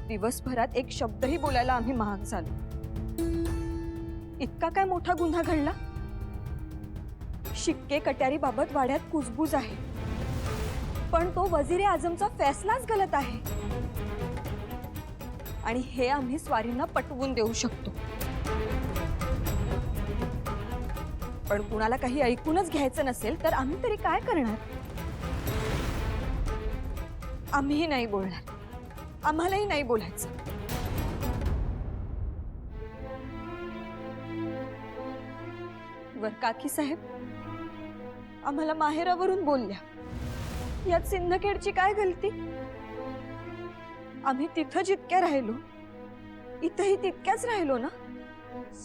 दिवसभरात एक शब्दही बोलायला आम्ही महाग झालो। इतका काय मोठा गुन्हा घडला? शिक्के कट्यारीबाबत वाड्यात कुजबूज आहे, पण तो वजीर आजमचा फैसलाच गलत आहे आणि हे आम्ही स्वारींना पटवून देऊ शकतो। पण कुणाला काही ऐकूनच घ्यायचं नसेल तर आम्ही तरी काय करणार? आम्हीही नाही बोलणार, आम्हालाही नाही बोलायचं। वर काकी साहेब आम्हाला माहेरावरून बोलल्या, यात सिंदखेडची काय गलती? आम्ही तिथं जितक्या राहिलो इथंही तितक्याच राहिलो ना।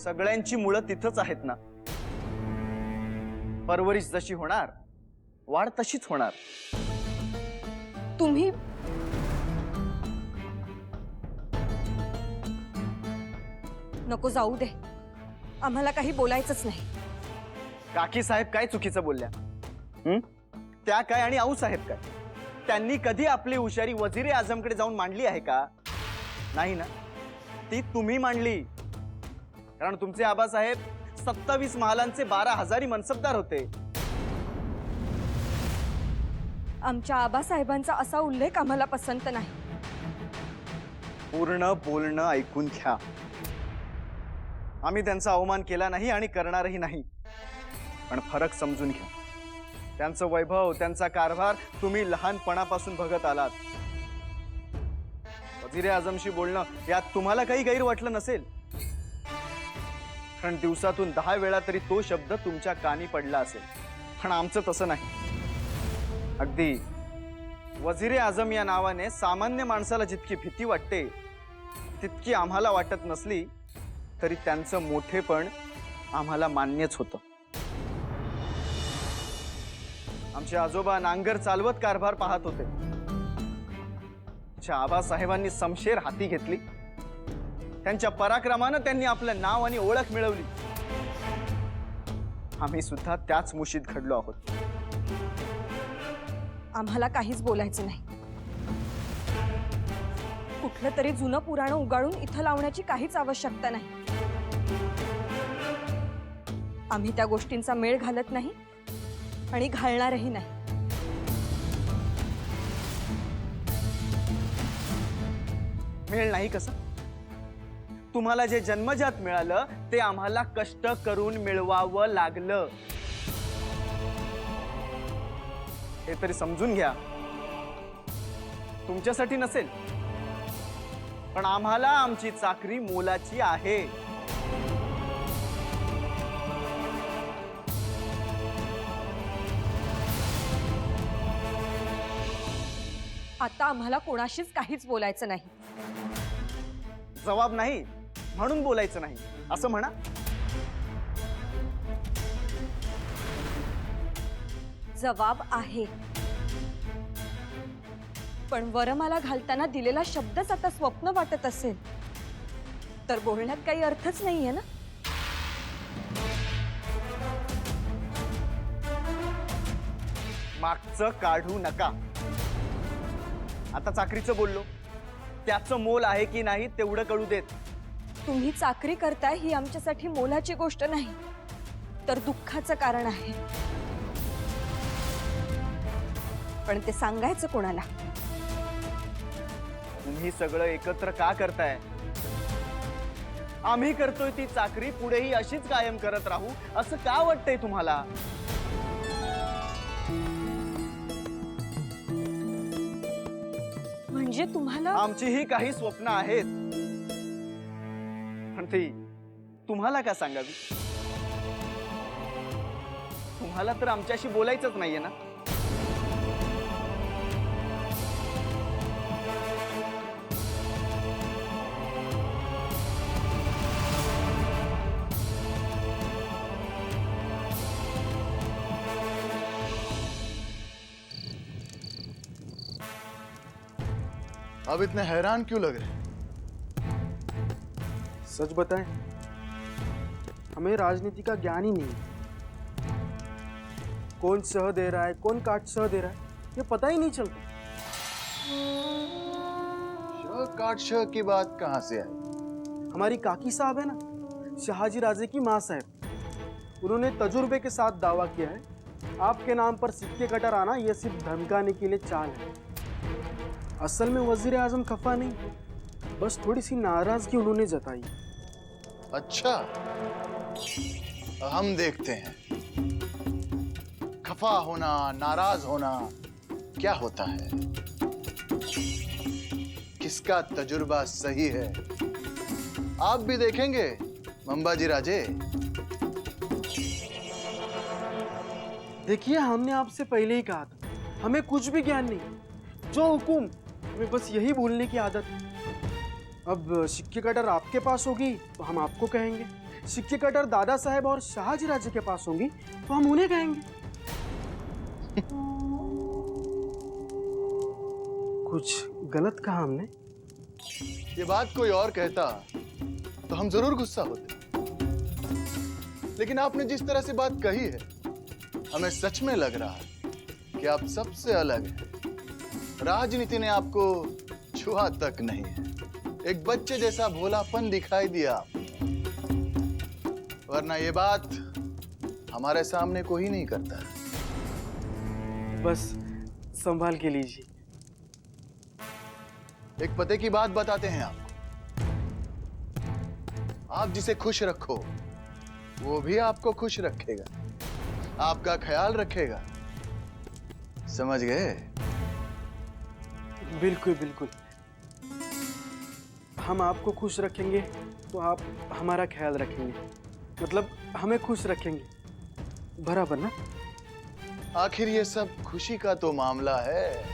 सगळ्यांची मुळं तिथंच आहेत ना। परवरिश जशी होणार वाढ तशीच होणार। तुम्ही नको जाऊ दे, आम्हाला काही बोलायचंच नाही। काकी साहेब काय चुकीचं बोलल्या? त्या काय आणि आऊ साहेब काय? त्यांनी कधी आपली हुशारी वजीर आजमकडे जाऊन मांडली आहे का? नाही ना। ती तुम्ही मांडली, कारण तुमचे आबासाहेब 27 महालांचे 12,000 मनसबदार होते। आमच्या आबासाहेबांचा असा उल्लेख आम्हाला पसंत नाही। पूर्ण बोलणं ऐकून घ्या। आम्ही त्यांचा अवमान केला नाही आणि करणारही नाही, पण फरक समजून घ्या। त्यांचं वैभव, त्यांचा कारभार तुम्ही लहानपणापासून बघत आलात। वजीर आजमशी बोलणं यात तुम्हाला काही गैर वाटलं नसेल, कारण दिवसातून 10 वेळा तरी तो शब्द तुमच्या कानी पडला असेल। पण आमचं तसं नाही। अगदी वजीर आजम या नावाने सामान्य माणसाला जितकी भीती वाटते तितकी आम्हाला वाटत नसली तरी त्यांचं मोठेपण आम्हाला मान्यच होतं। आमचे आजोबा नांगर चालवत कारभार पाहत होते। आबासाहेबांनी समशेर हाती घेतली, त्यांच्या पराक्रमानं त्यांनी आपलं नाव आणि ओळख मिळवली। आम्ही सुद्धा त्याच मुशीत घडलो आहोत। आम्हाला काहीच बोलायचं नाही। कुठलं तरी जुनं पुराणं उगाळून इथं लावण्याची काहीच आवश्यकता नाही। आम्ही त्या गोष्टींचा मेळ घालत नाही आणि घालणारही नाही। मेळ नाही कसं? तुम्हाला जे जन्मजात मिळालं ते आम्हाला कष्ट करून मिळवावं लागलं, हे तरी समजून घ्या। तुमच्यासाठी नसेल, पण आम्हाला आमची चाकरी मोलाची आहे। आता आम्हाला कोणाशीच काहीच बोलायचं नाही। जबाब नाही म्हणून बोलायचं नाही असं म्हणा। जबाब आहे, पण वरमाला घालताना दिलेला शब्दच आता स्वप्न वाटत असेल तर बोलण्यात काही अर्थच नाहीये ना। मागचं काढू नका। आता चाकरीचं बोललो, त्याचं मोल आहे की नाही तेवढं कळू देत। तुम्ही चाकरी करताय ही आमच्यासाठी मोलाची गोष्ट नाही तर दुःखाचं कारण आहे, पण ते सांगायचं कोणाला? तुम्ही सगळं एकत्र का करताय? आम्ही करतोय ती चाकरी पुढेही अशीच कायम करत राहू असं का वाटतंय तुम्हाला? म्हणजे तुम्हाला? आमचीही काही स्वप्न आहेत, पण ती तुम्हाला का सांगावी? तुम्हाला तर आमच्याशी बोलायचंच नाहीये ना। अब इतने हैरान क्यों लग रहे हैं? सच बताएं, हमें राजनीति का ज्ञान ही नहीं है। कौन सह दे रहा है, कौन काट सह दे रहा है, ये पता ही नहीं चलता। शक काटशह की बात कहाँ से आई? हमारी काकी साहब है ना, शहाजी राजे की माँ साहब, उन्होंने तजुर्बे के साथ दावा किया है आपके नाम पर सिक्के कटर आना यह सिर्फ धमकाने के लिए चाल है। असल में वजीर आजम खफा नहीं, बस थोड़ी सी नाराजगी उन्होंने जताई। अच्छा, हम देखते हैं खफा होना, नाराज होना क्या होता है, किसका तजुर्बा सही है। आप भी देखेंगे मंबाजी राजे। देखिए, हमने आपसे पहले ही कहा था हमें कुछ भी ज्ञान नहीं, जो हुकुम हमें बस यही बोलने की आदत है। अब सिक्के कटर आपके पास होगी तो हम आपको कहेंगे, सिक्के कटर दादा साहब और शहाजी राजे के पास होंगी तो हम उन्हें कहेंगे। कुछ गलत कहा हमने? ये बात कोई और कहता तो हम जरूर गुस्सा होते, लेकिन आपने जिस तरह से बात कही है हमें सच में लग रहा है कि आप सबसे अलग हैं। राजनीति ने आपको छुआ तक नहीं है, एक बच्चे जैसा भोलापन दिखाई दिया, वरना ये बात हमारे सामने कोई नहीं करता। बस संभाल के लीजिए। एक पते की बात बताते हैं आपको, आप जिसे खुश रखो वो भी आपको खुश रखेगा, आपका ख्याल रखेगा, समझ गए? बिल्कुल बिल्कुल, हम आपको खुश रखेंगे तो आप हमारा ख्याल रखेंगे, मतलब हमें खुश रखेंगे, बराबर ना? आखिर ये सब खुशी का तो मामला है।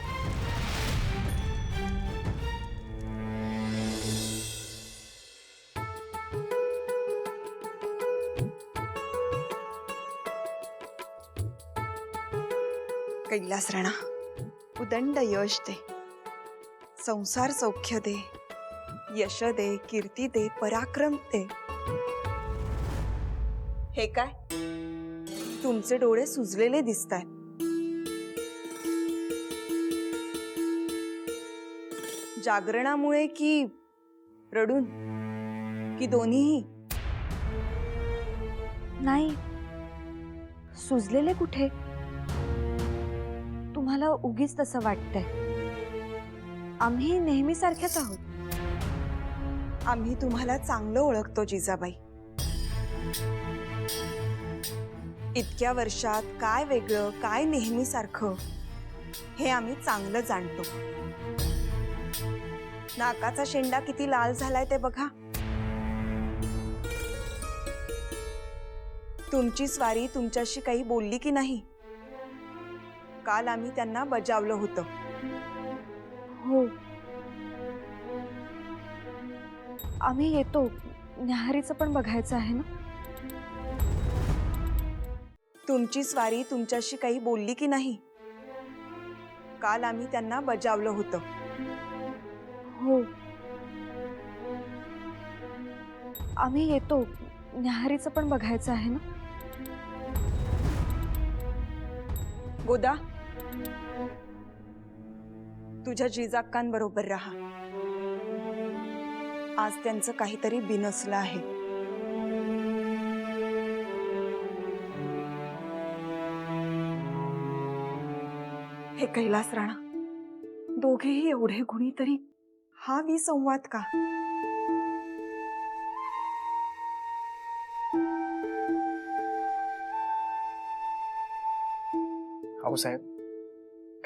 कैलास राणा, उदंड यश दे, संसार सौख्य दे, यश दे, कीर्ती दे, पराक्रम दे। हे काय, तुमचे डोळे सुजलेले दिसतायत। जागरणामुळे की रडून, की दोन्हीही? नाही, सुजलेले कुठे? तुम्हाला उगीच तसं वाटतंय, आम्ही नेहमी सारख्याच आहोत। आम्ही तुम्हाला चांगलं ओळखतो जिजाबाई। इतक्या वर्षात काय वेगळं, काय नेहमी सारखं हे आम्ही चांगलं जाणतो। नाकाचा शेंडा किती लाल झालाय ते बघा। तुमची स्वारी तुमच्याशी काही बोलली की नाही? काल आम्ही त्यांना बजावलं होतं। हो, आम्ही येतो, न्याहारीचं पण बघायचं आहे ना? तुमची स्वारी तुमच्याशी काही बोलली की नाही? काल आम्ही त्यांना बजावलं होतं। हो, आम्ही येतो, न्याहारीचं पण बघायचं आहे ना? गोदा, तुझ्या जिजाक्कांबरोबर राहा, आज त्यांचं काहीतरी बिनसलं आहे। हे कैलास राणा, दोघेही एवढे गुणी तरी हा विसंवाद का? अहो साहेब,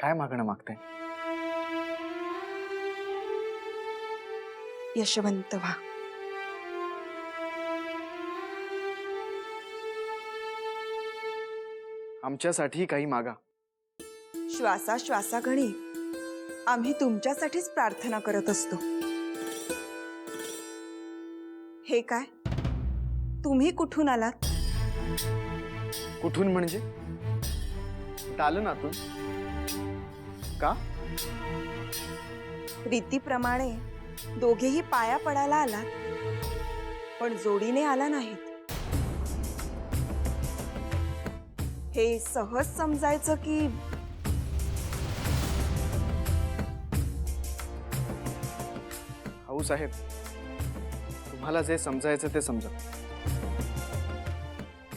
काय मागणं मागताय? यशवंत व्हा। आमच्यासाठी काही मागा। श्वासाश्वासागणी आम्ही तुमच्यासाठीच प्रार्थना करत असतो। हे काय, तुम्ही कुठून आलात? कुठून म्हणजे? दालनातून। का? रीतीप्रमाणे दोघेही पाया पडायला आलात, पण जोडीने आला नाहीत। हे सहज समजायचं की भाऊसाहेब, तुम्हाला जे समजायचं ते समजा.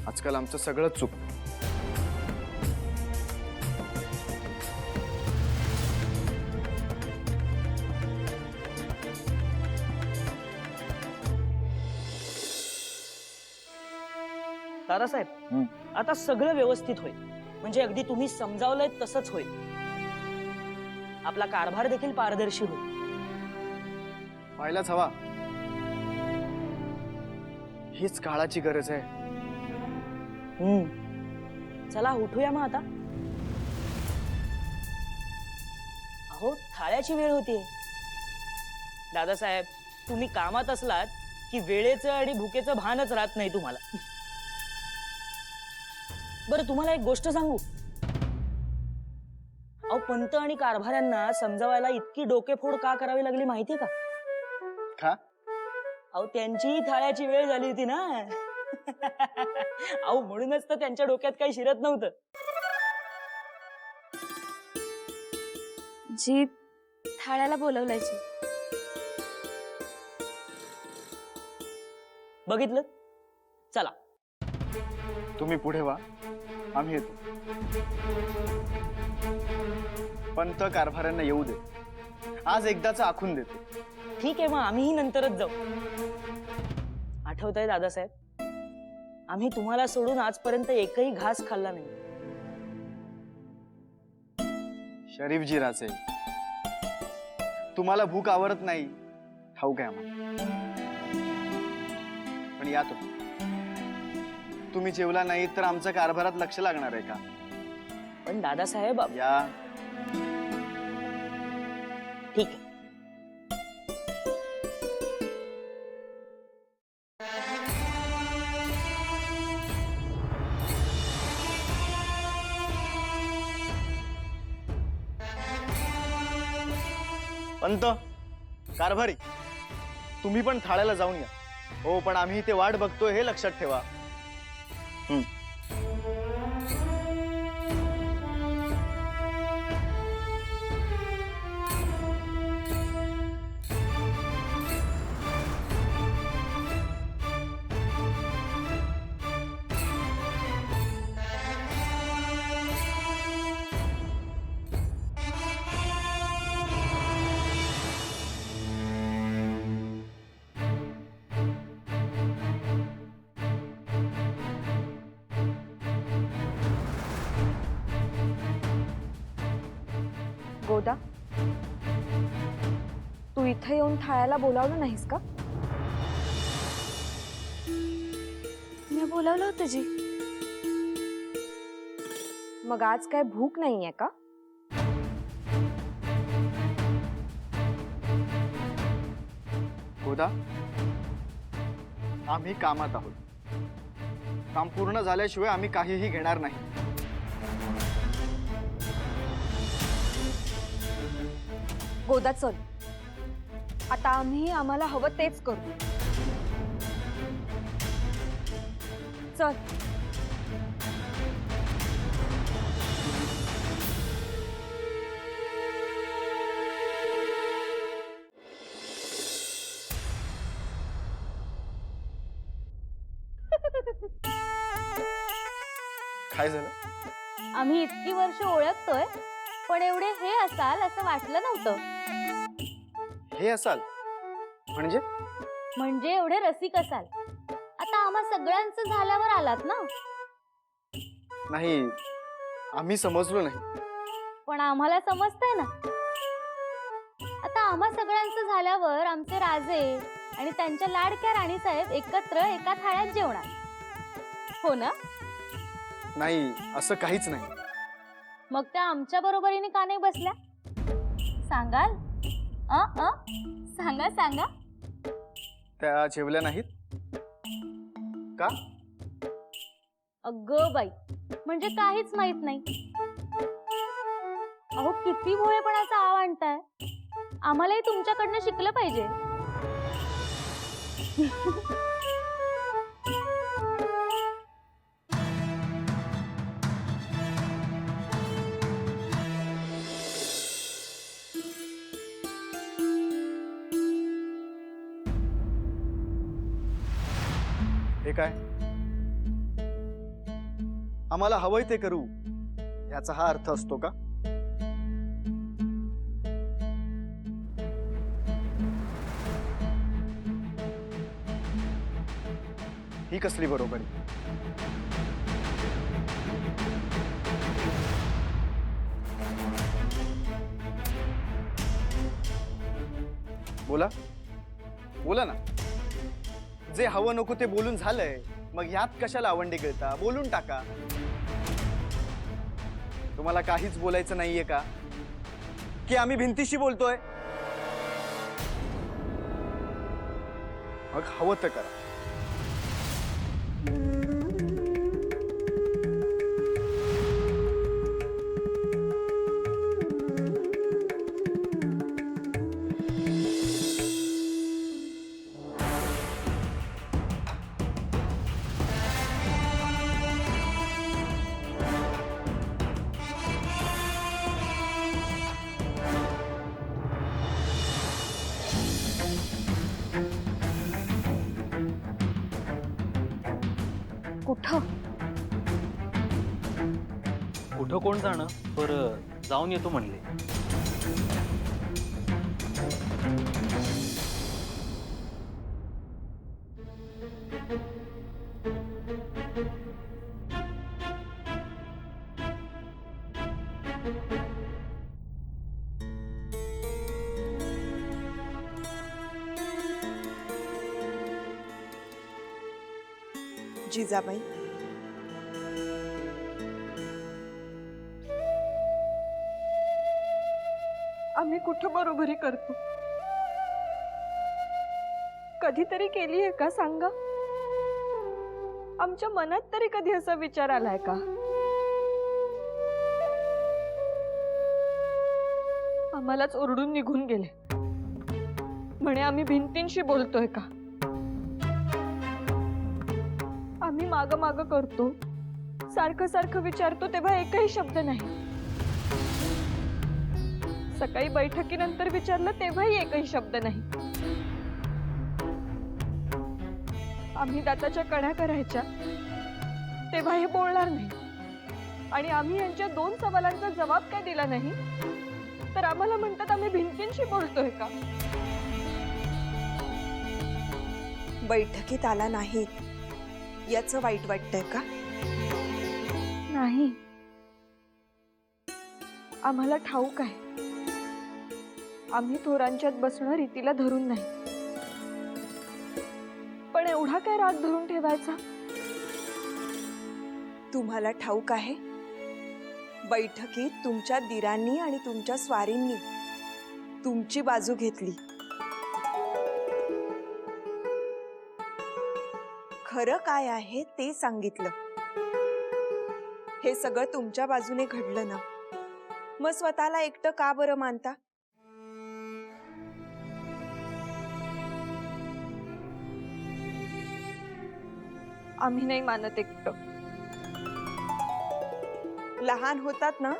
आजकाल आमचं सगळंच चूक. दादासाहेब, आता सगळं व्यवस्थित होईल. म्हणजे अगदी तुम्ही समजावलंय तसंच होईल. आपला कारभार देखील पारदर्शी होईल. व्हायलाच हवा. हीच काळाची गरज आहे. चला उठूया मग आता. अहो, थाळ्याची वेळ होतीये. दादासाहेब, तुम्ही कामात असलात की वेळेचं आणि भुकेचं भानच राहत नाही तुम्हाला. बरं, तुम्हाला एक गोष्ट सांगू. अहो, पंत आणि कारभाऱ्यांना समजावायला इतकी डोकेफोड का करावी लागली माहिती का? का? अहो, त्यांची थाळ्याची वेळ झाली होती ना. अहो, म्हणूनच तर त्यांच्या डोक्यात काही शिरत नव्हतं. जी थाळ्याला बोलवल्याची. बघितलं? चला. तुम्ही पुढे व्हा, आम्ही येतो. पंत कारभाऱ्यांना येऊ दे. आज एकदाचा आखून देतो. ठीक आहे, मग आम्हीही नंतरच जाऊ. आठवतंय दादासाहेब, आम्ही तुम्हाला सोडून आजपर्यंत एकही घास खाल्ला नाही. शरीफजी राजे, तुम्हाला भूक आवरत नाही ठाऊक आहे आम्हाला. पण या तुम्ही जेवला नाही तर आमच्या कारभारात लक्ष लागणार आहे का? पण दादासाहेब, या. ठीक आहे. पंत, कारभारी, तुम्ही पण थाळ्याला जाऊन या. हो, पण आम्ही इथे वाट बघतोय हे लक्षात ठेवा. गोदा, तू इथे येऊन थाळ्याला बोलावलं नाहीस का? मी बोलावलं होतं जी. मग आज काय भूक नाहीये का? गोदा, आम्ही कामात आहोत. काम पूर्ण झाल्याशिवाय आम्ही काहीही घेणार नाही. गोदा, चल. आता आम्ही आम्हाला हवं तेच करू. चल. काय झालं? आम्ही इतकी वर्ष ओळखतोय, पण एवढे हे असाल असं वाटलं नव्हतं. हे असाल म्हणजे? म्हणजे एवढे रसिक असाल. आता आम्हा सगळ्यांचं झाल्यावर आलात ना. नाही, आम्ही समजलो नाही. पण आम्हाला समजतंय ना. आता आम्हा सगळ्यांचं झाल्यावर आमचे राजे आणि त्यांच्या लाडक्या राणीसाहेब एकत्र एका थाळ्यात जेवणार, हो ना? नाही, असं काहीच नाही. मग त्या आमच्या बरोबरीने का नाही बसल्या? सांगाल? सांगा सांगा. त्या जेवल्या नाहीत का? अगं बाई, म्हणजे काहीच माहित नाही. अहो, किती भोळेपणाचा आव आणताय. आम्हालाही तुमच्याकडनं शिकलं पाहिजे. हे काय? आम्हाला हवंय ते करू याचा हा अर्थ असतो का? ही कसली बरोबरी? बोला बोला ना. जे हवं नको ते बोलून झालंय, मग ह्यात कशाला आवंडे गिळता? बोलून टाका. तुम्हाला काहीच बोलायचं नाहीये का? की आम्ही भिंतीशी बोलतोय? मग हवं तर करा. कुठं? कुठं कोण जाणं, बरं जाऊन येतो म्हणले. जिजाबाई, आम्ही कुठं बरोबरी करतो? कधीतरी केली आहे का सांगा? आमच्या मनात तरी कधी असा विचार आलाय का? आम्हालाच ओरडून निघून गेले म्हणे आम्ही भिंतींशी बोलतोय का? आम्ही माग माग करतो, सारखं सारखं विचारतो, तेव्हा एकही शब्द नाही. सकाळी बैठकीनंतर विचारलं तेव्हाही एकही शब्द नाही. आम्ही दाताच्या कण्या करायच्या तेव्हा हे बोलणार नाही. आणि आम्ही यांच्या 2 सवालांचा जबाब काय दिला नाही तर आम्हाला म्हणतात आम्ही भिंतींशी बोलतोय का? बैठकीत आला नाहीत याचं वाईट वाटतंय का? नाही, आम्हाला ठाऊक आहे आम्ही थोरांच्यात बसणं रीतीला धरून नाही. पण एवढा काय राग धरून ठेवायचा? तुम्हाला ठाऊक आहे बैठकीत तुमच्या दिरांनी आणि तुमच्या स्वारींनी तुमची बाजू घेतली. खरं काय आहे ते सांगितलं. हे सगळं तुमच्या बाजूने घडलं ना, मग स्वतःला एकटं का बरं मानता? आम्ही नाही मानत एकटं. लहान होतात ना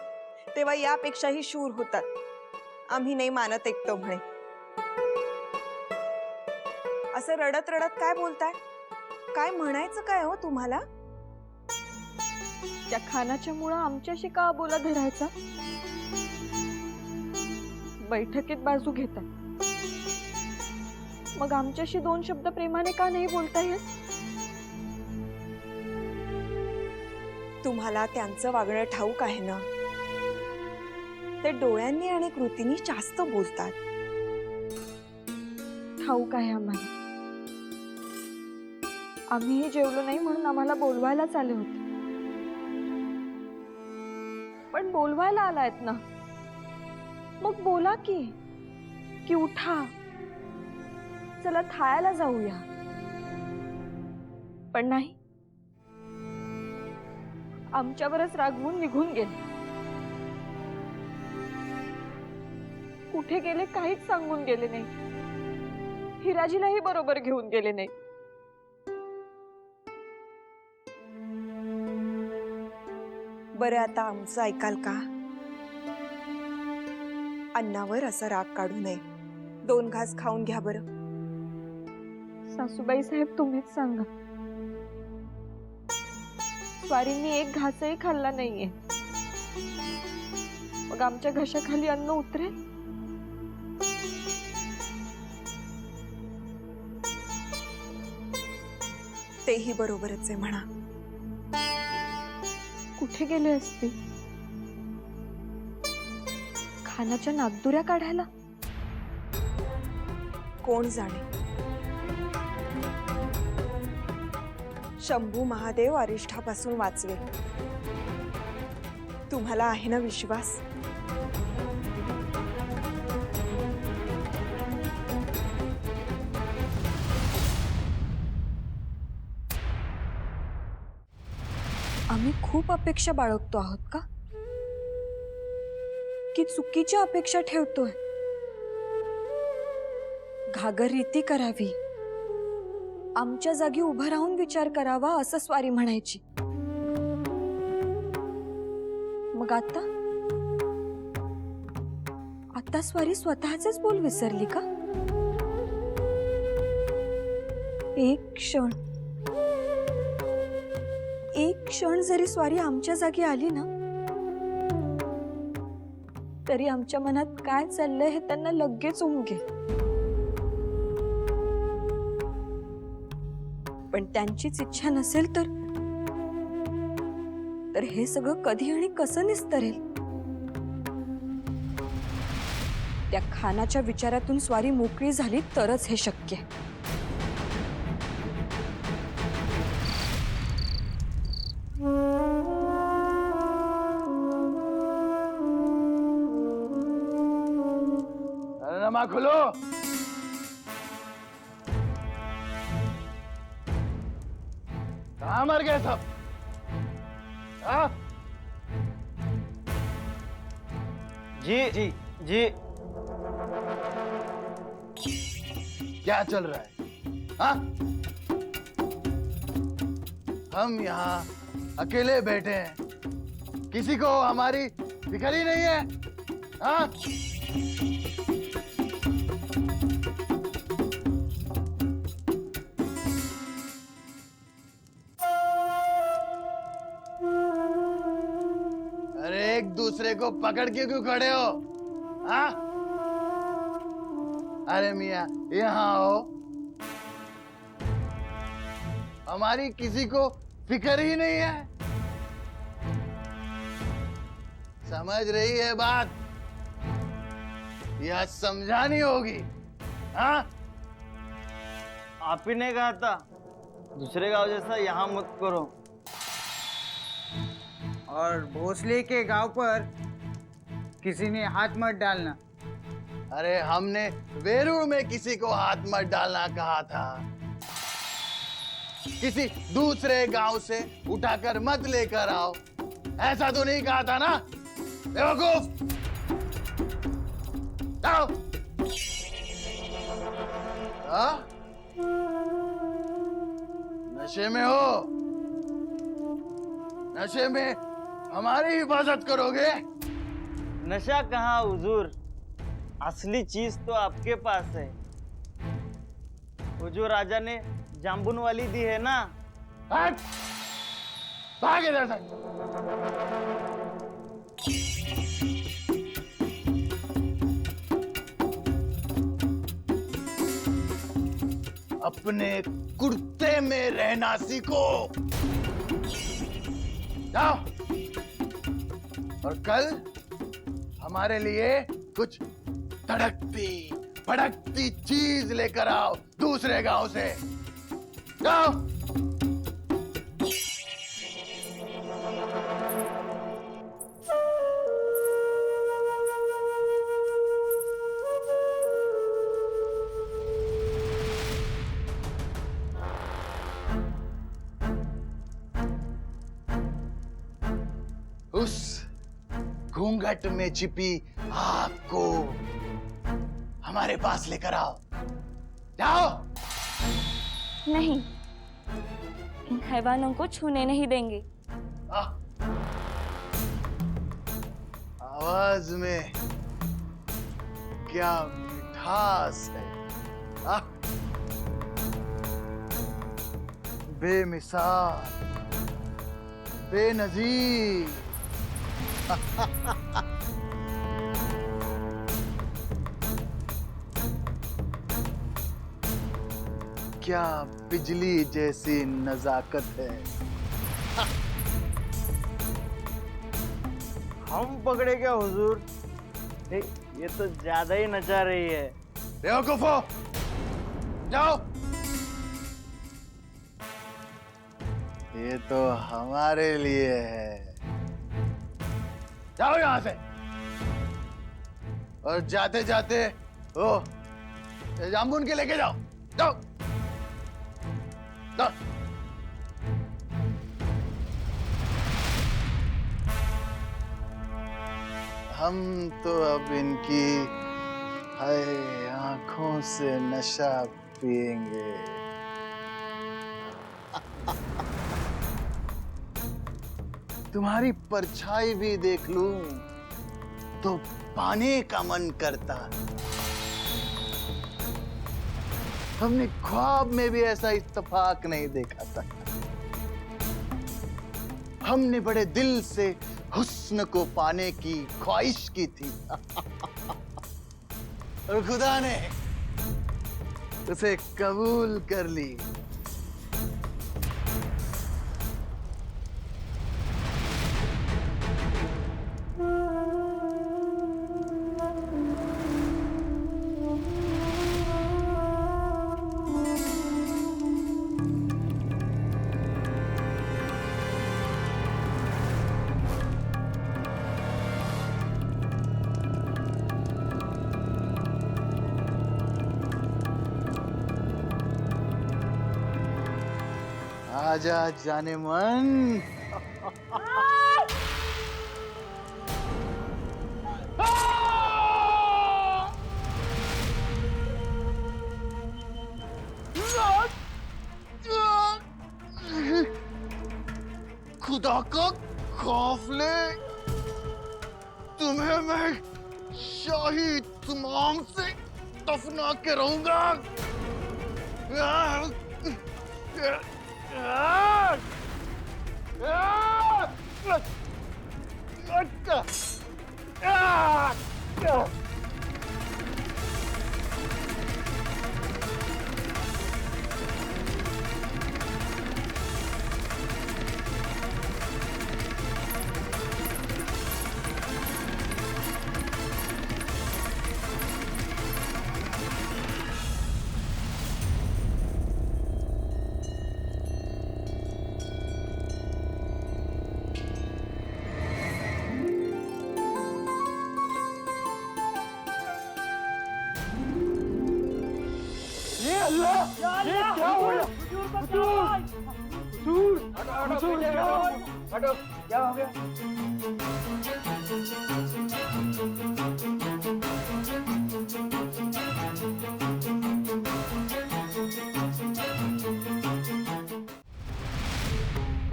तेव्हा यापेक्षाही शूर होतात. आम्ही नाही मानत एकटं म्हणे. असं रडत रडत काय बोलताय? काय म्हणायचं काय हो तुम्हाला? त्या खानाच्या मुळं आमच्याशी का बोला धरायचा? बैठकीत बाजू घेतात, मग आमच्याशी 2 शब्द प्रेमाने का नाही बोलता येत? तुम्हाला त्यांचं वागणं ठाऊक आहे ना. ते डोळ्यांनी आणि कृतींनी जास्त बोलतात. ठाऊक आहे आम्हाला. आम्हीही जेवलो नाही म्हणून आम्हाला बोलवायलाच आले होते. पण बोलवायला आलायत ना, मग बोला की उठा, चला थाळ्याला जाऊया. पण नाही, आमच्यावरच रागवून निघून गेले. कुठे गेले काहीच सांगून गेले नाही. हिराजीलाही बरोबर घेऊन गेले नाही. बरं, आता आमचं ऐकाल का? अन्नावर असा राग काढू नये. 2 घास खाऊन घ्या बरं. सासूबाई साहेब, तुम्हीच सांगा. स्वारींनी एक घासही खाल्ला नाहीये. मग आमच्या घशाखाली अन्न उतरेल? तेही बरोबरच आहे म्हणा. कुठे गेले असतील? खानाच्या नागदुऱ्या काढायला? कोण जाणे. शंभू महादेव अरिष्ठापासून वाचवे. तुम्हाला आहे ना विश्वास? आम्ही खूप अपेक्षा बाळगतो आहोत का? की चुकीच्या अपेक्षा ठेवतोय? घागर रीती करावी, आमच्या जागी उभं राहून विचार करावा असं स्वारी म्हणायची. मग आता स्वारी स्वतःचेच बोल विसरली का? एक क्षण जरी स्वारी आमच्या जागी आली ना, तरी आमच्या मनात काय चाललंय हे त्यांना लगेच उमगेल. पण त्यांचीच इच्छा नसेल तर हे सगळं कधी आणि कसं निस्तरेल? त्या खानाच्या विचारातून स्वारी मोकळी झाली तरच हे शक्य आहे. नमा खोलो. कहाँ मर गए सब? हाँ? जी जी जी. क्या चल रहा है? हाँ? हम यहाँ अकेले बैठे हैं, किसी को हमारी फिक्र ही नहीं है. हाँ? अरे एक दूसरे को पकड़ के क्यों खड़े हो? हाँ? अरे मियाँ यहाँ आओ. हमारी किसी को फिक्र ही नहीं है. समझ रही है बात? यह समझानी होगी. हाँ? आप ही ने कहा था दूसरे गांव जैसा यहाँ मत करो. और भोसले के गांव पर किसी ने हाथ मत डालना. अरे हमने वेरूळ में किसी को हाथ मत डालना कहा था. किसी दूसरे गांव से उठाकर मत लेकर आओ, ऐसा तो नहीं कहा था ना बेवकूफ. जाओ. हाँ? नशे में हो? नशे में हमारी हिफाजत करोगे? नशा कहाँ हुजूर, असली चीज तो आपके पास है. वो जो राजा ने जामुन वाली दी है ना. हट! भाग इधर से. अपने कुर्ते में रहना सीखो. जाओ. और कल हमारे लिए कुछ तड़कती फड़कती चीज लेकर आओ दूसरे गांव से. जाओ. उस घूंघट में छिपी आग को हमारे पास लेकर आओ. जाओ. नहीं, इन हैवानों को छूने नहीं देंगे. आवाज में क्या मिठास है. आ? बेमिसाल बेनजीर। क्या बिजली जैसी नजाकत है। हम पकड़े क्या हुजूर? ये तो ज्यादा ही नचा रही है। बेवकूफो, जाओ। ये तो हमारे लिए है। जाओ यहां से। और जाते जाते ओ ये जामुन के लेके जाओ। जाओ जाओ। हम तो अब इनकी हाय आंखों से नशा पिएंगे। तुम्हारी परछाई भी देख लूं तो पाने का मन करता। हमने ख्वाब में भी ऐसा इत्तेफाक नहीं देखा था। हमने बड़े दिल से हुस्न को पाने की ख्वाहिश की थी। और खुदा ने उसे कबूल कर ली। आजा जाने मन। खुदा का खौफ ले, तुम्हें मैं शाही तमाम से दफना के रहूंगा।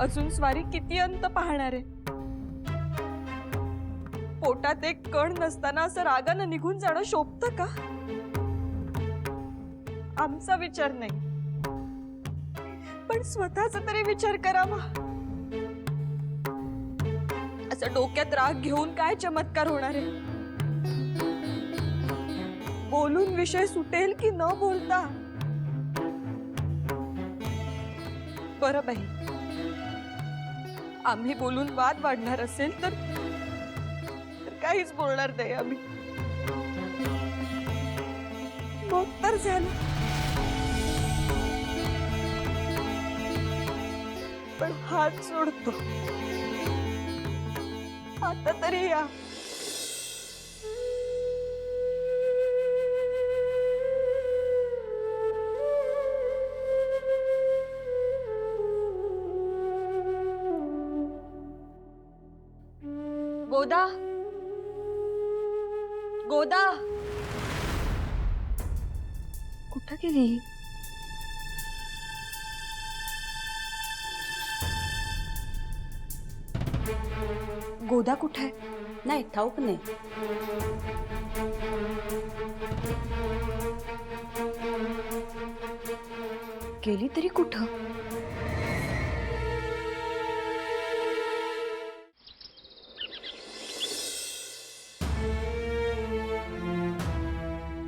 अजून स्वारी किती अंत पाहणार आहे? पोटात एक कण नसताना असं रागानं निघून जाणं शोभतं का? आमचा विचार नाही, पण स्वतःचा तरी विचार करावा. असं डोक्यात राग घेऊन काय चमत्कार होणार आहे? बोलून विषय सुटेल की न बोलता? बरं बाई, आम्ही बोलून वाद वाढणार असेल तर काहीच बोलणार नाही आम्ही. मग तर झालं. पण हात सोडतो. आता तरी या. गोदा, गोदा कुठं गेली? गोदा कुठे आहे? नाही, ठाऊक नाही. गेली तरी कुठं?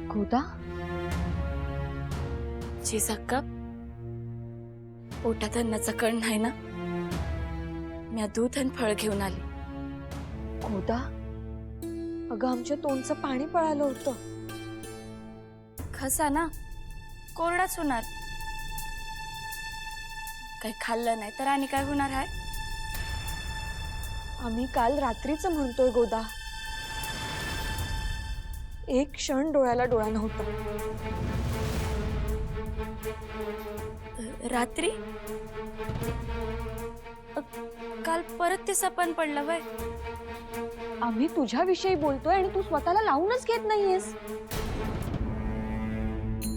गोदा जी सक्का पोटात अन्नाचा कण नाही ना, मी दूध आणि फळ घेऊन आली. गोदा, अगं आमच्या तोंडचं पाणी पळालं होतं. खसा ना कोरडाच होणार. काही खाल्लं नाही तर आणि काय होणार आहे. आम्ही काल रात्रीचं म्हणतोय गोदा. एक क्षण डोळ्याला डोळा नव्हता. रात्री काल परत ते सपन पडलं वय. आम्ही तुझ्याविषयी बोलतोय आणि तू स्वतःला लावूनच घेत नाहीयेस.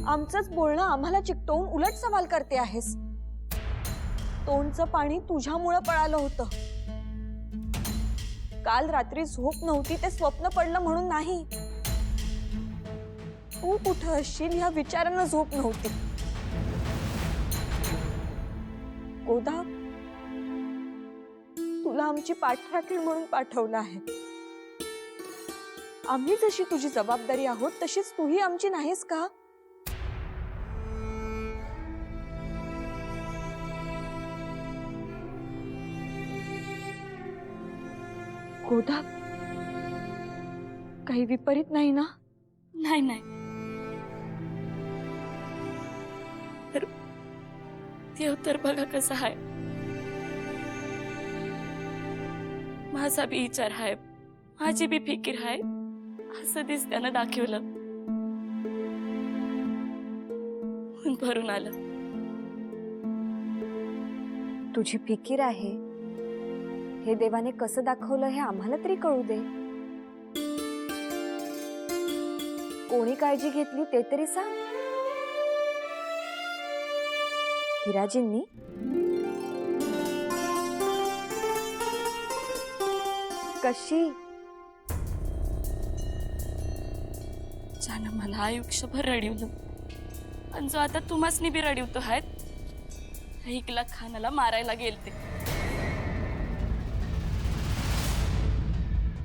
आमचंच बोलणं आम्हाला चिकटवून उलट सवाल करते आहेस. तोंडचं पाणी तुझ्यामुळं पळालं होतं. काल रात्री झोप नव्हती ते स्वप्न पडलं म्हणून नाही. तू कुठं असशील ह्या विचारानं झोप नव्हती. गोदा, तुला आमची पाठराखीण म्हणून पाठवलं आहे. आम्ही जशी तुझी जबाबदारी आहोत तशीच तूही आमची नाहीस का? गोदा, काही विपरीत नाही ना? नाही नाही, तर देव तर बघा कसा आहे. माझा बी विचार आहे, माझी बी फिकीर आहे, असं दिसत्यानं दाखवलं. ऊन भरून आलं. तुझी फिकीर आहे हे देवाने कसं दाखवलं हे आम्हाला तरी कळू दे. कोणी काळजी घेतली ते तरी सांग. हिराजींनी? कशी? ज्यानं मला आयुष्यभर रडवलं आणि जो आता तुम्हासनी बी रडवतो आहेत, 1,00,000 खानाला मारायला गेलते.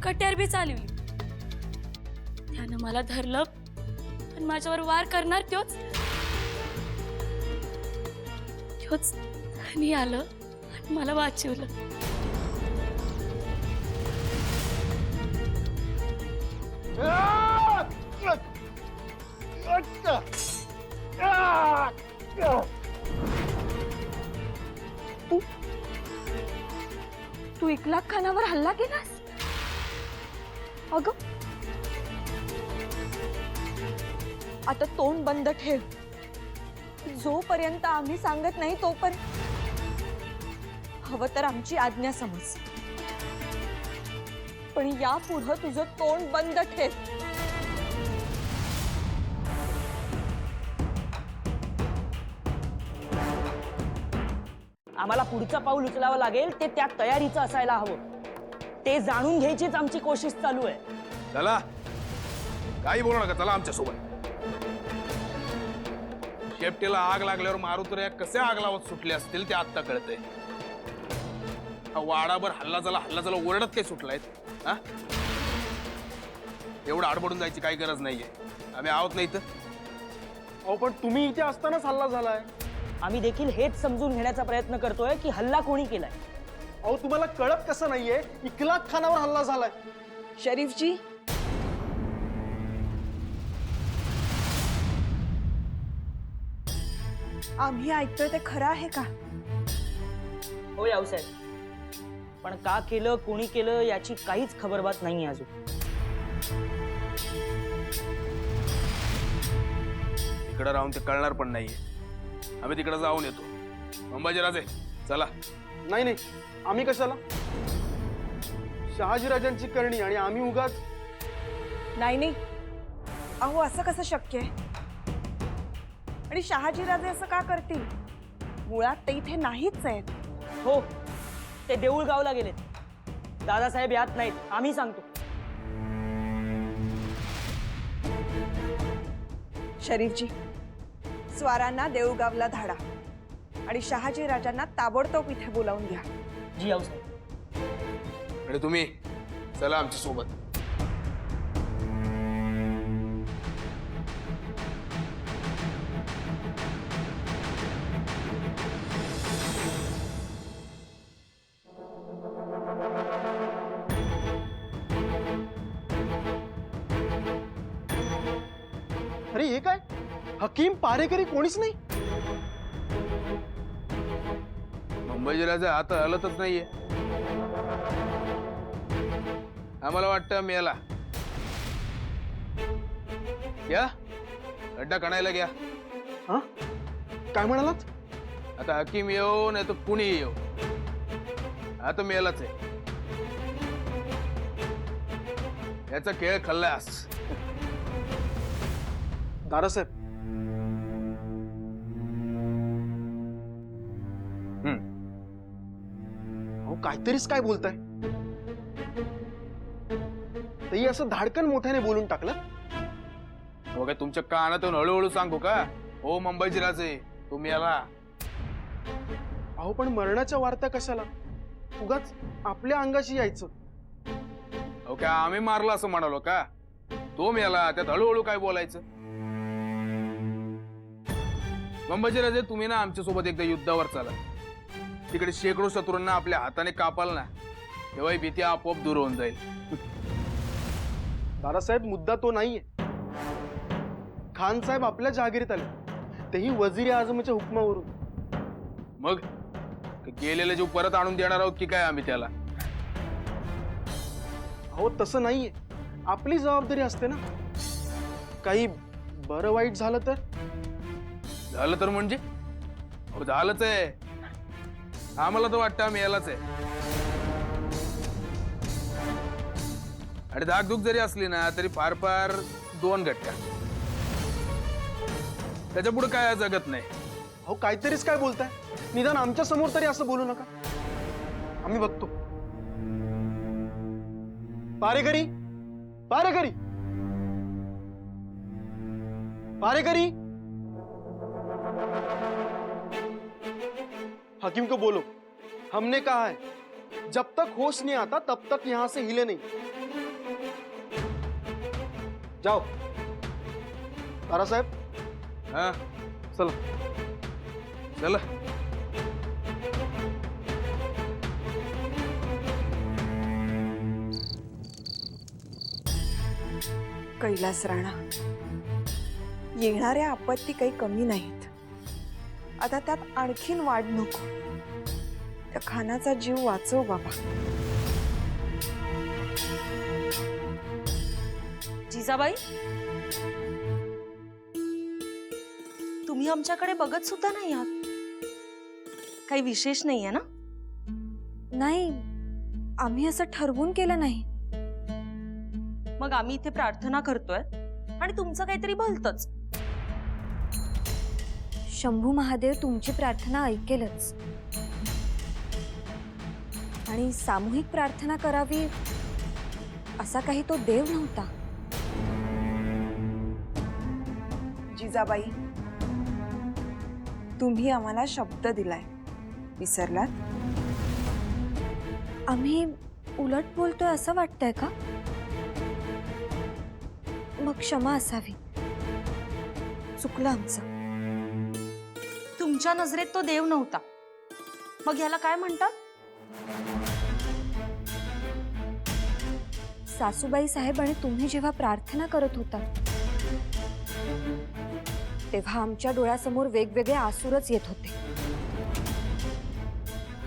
कट्यार बी चालवली. त्यानं मला धरलं आणि माझ्यावर वार करणार त्योच धनी आलं आणि मला वाचवलं. तू 1,00,000 खानावर हल्ला केलास? अगं, आता तोंड बंद ठेव. जोपर्यंत आम्ही सांगत नाही तोपर्यंत हवं तर आमची आज्ञा समज, पण यापुढं तुझं तोंड बंद ठेव. आम्हाला पुढचं पाऊल उचलावं लागेल ते त्या तयारीचं असायला हवं. ते जाणून घ्यायचीच आमची कोशिश चालू आहे. चला, काही बोलू नका, चला आमच्या सोबत. शेपटीला आग लागल्यावर मारुतऱ्या कसे आग लावत सुटले असतील ते आता कळतंय. हा वाडाभर हल्ला झाला ओरडत काही सुटलायत. हा, एवढं आडबडून जायची काही गरज नाहीये. आम्ही आहोत नाही तर. अहो पण तुम्ही इथे असतानाच हल्ला झालाय. आम्ही देखील हेच समजून घेण्याचा प्रयत्न करतोय की हल्ला कोणी केलाय. अहो तुम्हाला कळत कसं नाहीये? 1,00,000 खानावर हल्ला झालाय. शरीफजी, आम्ही ऐकतोय ते खरं आहे का? हो यावसाहेब, पण का केलं कोणी केलं याची काहीच खबरबात नाहीये अजून. इकडे राहून ते कळणार पण नाहीये. आम्ही तिकडे जाऊन येतो. अंबाजीराजे चला. नाही नाही, आम्ही कशाला? शहाजीराजांची करणी आणि आम्ही उगाच. नाही नाही, अहो असं कसं शक्य आहे? आणि शहाजीराजे असं का करतील? मुळात ते इथे नाहीच आहेत. हो, ते देऊळ गावला गेलेत. दादासाहेब यात नाहीत, आम्ही सांगतो. शरीफजी, स्वारांना देऊळगावला धाडा आणि शहाजी राजांना ताबडतोब इथे बोलावून घ्या. जी यावसाहेब. आणि तुम्ही चला आमच्या सोबत. आणि हे काय हकीम पारेकरी कोणीच नाही? मुंबईराजे हात हलतच नाहीये. आम्हाला वाटतं मेला. घ्या गड्डा खणायला घ्या. हा काय म्हणालात? आता हकीम येऊ नाही तर कुणी येऊ, आता मेलाच आहे. याचा खेळ खल्लास. दादासाहेब अहो काहीतरीच काय बोलताय? तरी असं धाडकन मोठ्याने बोलून टाकलं? मग तुमच्या कानातून हळूहळू सांगू का? हो मुंबईचे राजे तुम्ही याला. अहो पण मरणाच्या वार्ता कशाला? उगाच आपल्या अंगाशी यायचं. हो का आम्ही मारला असं म्हणालो का? तो मेला त्यात हळूहळू काय बोलायचं? मुंबईचे राजे तुम्ही ना आमच्या सोबत एकदा युद्धावर चला. तिकडे शेकडो शत्रूंना आपल्या हाताने कापाल ना, तेव्हा ही भीती आपोआप दूर होऊन जाईल. दादासाहेब मुद्दा तो नाहीये. खान साहेब आपल्या जहागिरीत आले, तेही वजीर आजमच्या हुकमावरून. मग गेलेले जीव परत आणून देणार आहोत की काय आम्ही त्याला? अहो तसं नाहीये. आपली जबाबदारी असते ना. काही बरं वाईट झालं तर? झालं तर म्हणजे अहो, झालंच आहे. आम्हाला तर वाटतं आम्ही यालाच आहे. आणि धाकधूक जरी असली ना तरी फार फार 2 गट्ट्या, त्याच्या पुढे काय जगत नाही. अहो काहीतरीच काय बोलताय? निदान आमच्या समोर तरी असं बोलू नका. आम्ही बघतो. पारेकरी, पारेकरी, पारेकरी, हकीम को बोलो, हमने कहा है जब तक होश नहीं आता तब तक यहां से हिले नहीं. जाओ. तारासाहेब हा चला. चला. कैलास राणा, येणाऱ्या आपत्ती काही कमी नाहीत. आता त्यात आणखीन वाढ नको. त्या खानाचा जीव वाचव बाबा. जिजाबाई, तुम्ही आमच्याकडे बघत सुद्धा नाही आहात. काही विशेष नाहीये ना? नाही, आम्ही असं ठरवून केलं नाही. मग आम्ही इथे प्रार्थना करतोय आणि तुमचं काहीतरी भलतच. शंभू महादेव तुमची प्रार्थना ऐकेलच. आणि सामूहिक प्रार्थना करावी असा काही तो देव नव्हता. जिजाबाई, तुम्ही आम्हाला शब्द दिलाय, विसरलात? आम्ही उलट बोलतोय असं वाटतंय का? मग क्षमा असावी. चुकलं आमचं. तुमच्या नजरेत तो देव नव्हता, मग याला काय म्हणतात? सासूबाई साहेब आणि तुम्ही जेव्हा प्रार्थना करत होता तेव्हा आमच्या डोळ्यासमोर वेगवेगळे आसुरच येत होते.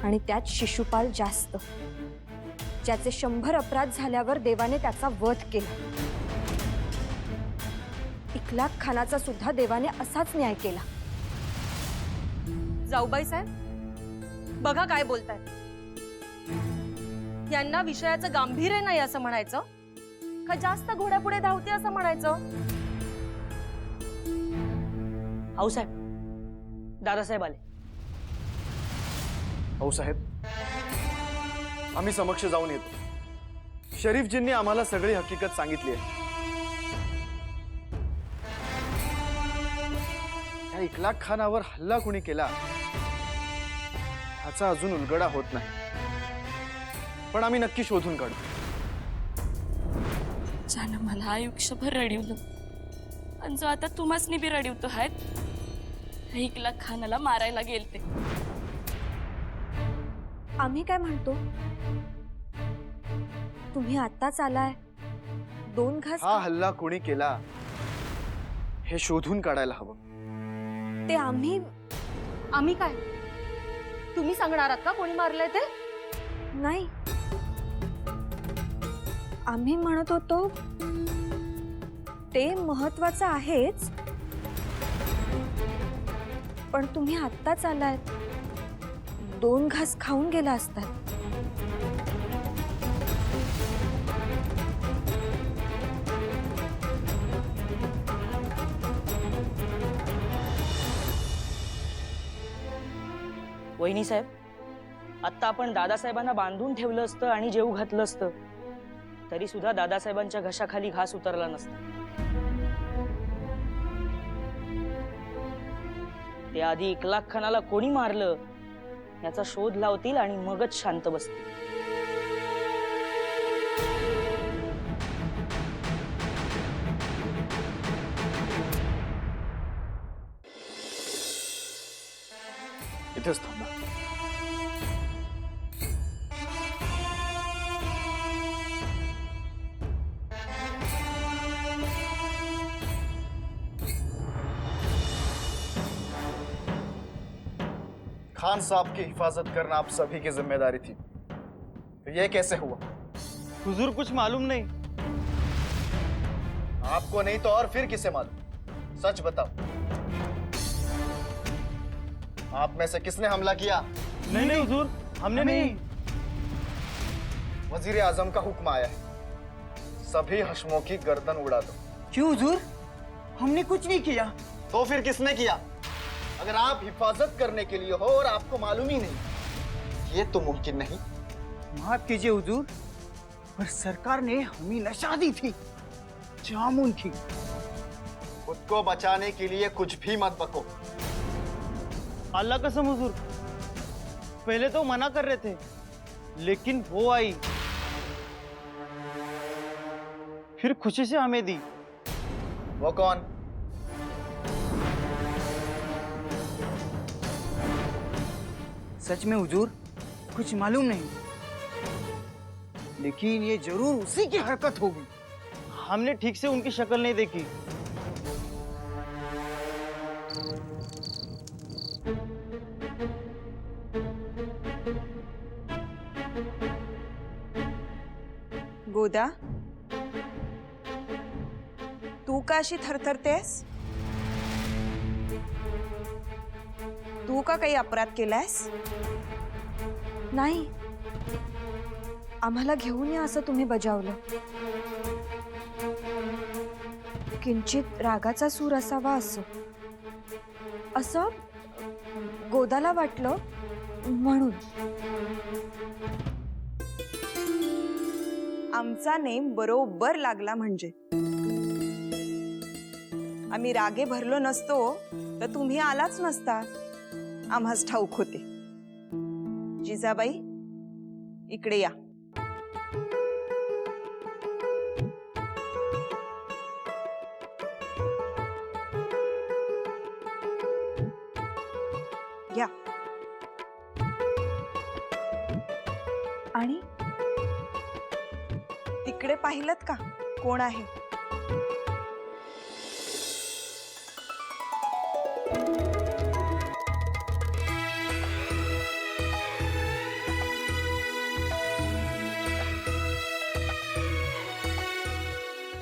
आणि त्यात शिशुपाल जास्त, ज्याचे 100 अपराध झाल्यावर देवाने त्याचा वध केला. इकलाक खानाचा सुद्धा देवाने असाच न्याय केला. जाऊबाई साहेब, बघा काय बोलताय. यांना विषयाचं गांभीर्य नाही असं म्हणायचं का जास्त घोड्यापुढे धावते असं म्हणायचं? आऊसाहेब, दादासाहेब आले. हो साहेब, आम्ही समक्ष जाऊन येतो. शरीफजींनी आम्हाला सगळी हकीकत सांगितली आहे. त्या इकलाक खानावर हल्ला कुणी केला ह्याचा अजून उलगडा होत नाही, पण आम्ही नक्की शोधून काढू. ज्यानं मला आयुष्यभर रडवलं आणि जो आता तुम्हासनी बी रडवतो आहेत, 1 खानाला मारायला गेलते. आम्ही काय म्हणतो? तुम्ही आताच आलाय, 2 घास हा हल्ला कोणी केला हे शोधून काढायला हवं. ते आम्ही आम्ही काय तुम्ही सांगणार आहात का कोणी मारलंय ते? नाही, आम्ही म्हणत होतो ते महत्वाचं आहेच, पण तुम्ही आत्ताच आलात, 2 घास खाऊन गेला असतात. वहिनी साहेब, आत्ता आपण दादासाहेबांना बांधून ठेवलं असतं आणि जेवू घातलं असतं तरी सुद्धा दादासाहेबांच्या घशाखाली घास उतरला नसता. ते आधी इकलाक खानाला कोणी मारलं याचा शोध लावतील आणि मगच शांत बसतील. इथेच थांबा. खान साहब की हिफाजत करना आप सभी की जिम्मेदारी थी, तो ये कैसे हुआ? हुजूर कुछ मालूम नहीं. आपको नहीं तो और फिर किसे मालूम? सच बताओ, आप में से किसने हमला किया? नहीं नहीं हुजूर, हमने नहीं. वजीर आजम का हुक्म आया है, सभी हशमों की गर्दन उड़ा दो. क्यों हुजूर? हमने कुछ नहीं किया. तो फिर किसने किया? अगर आप हिफाजत करने के लिए हो और आपको मालूम ही नहीं, ये तो मुमकिन नहीं. माफ कीजिए हुजूर, पर सरकार ने हमें नशा दी थी, जामुन की. खुद को बचाने के लिए कुछ भी मत बको. अल्लाह कसम हुजूर, पहले तो मना कर रहे थे, लेकिन वो आई, फिर खुशी से हमें दी. वो कौन? सच में हुजूर कुछ मालूम नहीं, लेकिन ये जरूर उसी की हरकत होगी. हमने ठीक से उनकी शक्ल नहीं देखी. गोदा, तू का अशी थरथरतेस? तू का काही अपराध केलायस? नाही, आम्हाला घेऊन या असं तुम्ही बजावलं. किंचित रागाचा सूर असावा असं गोदाला वाटलं म्हणून. आमचा नेम बरोबर लागला म्हणजे. आम्ही रागे भरलो नसतो तर तुम्ही आलाच नसता, आम्हास ठाऊक होते. जिजाबाई, इकडे या. या. आणि तिकडे पाहिलत का कोण आहे?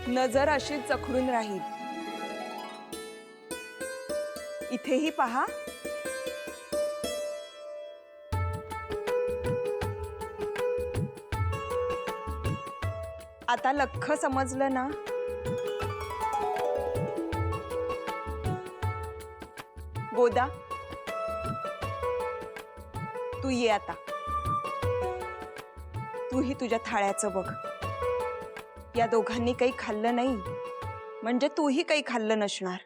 नजर अशीच जखडून राहील. इथेही पहा. आता लख्ख समजलं ना? गोदा, तू ये आता. तूही तुझ्या थाळ्याचं बघ. या दोघांनी काही खाल्लं नाही म्हणजे तूही काही खाल्लं नसणार.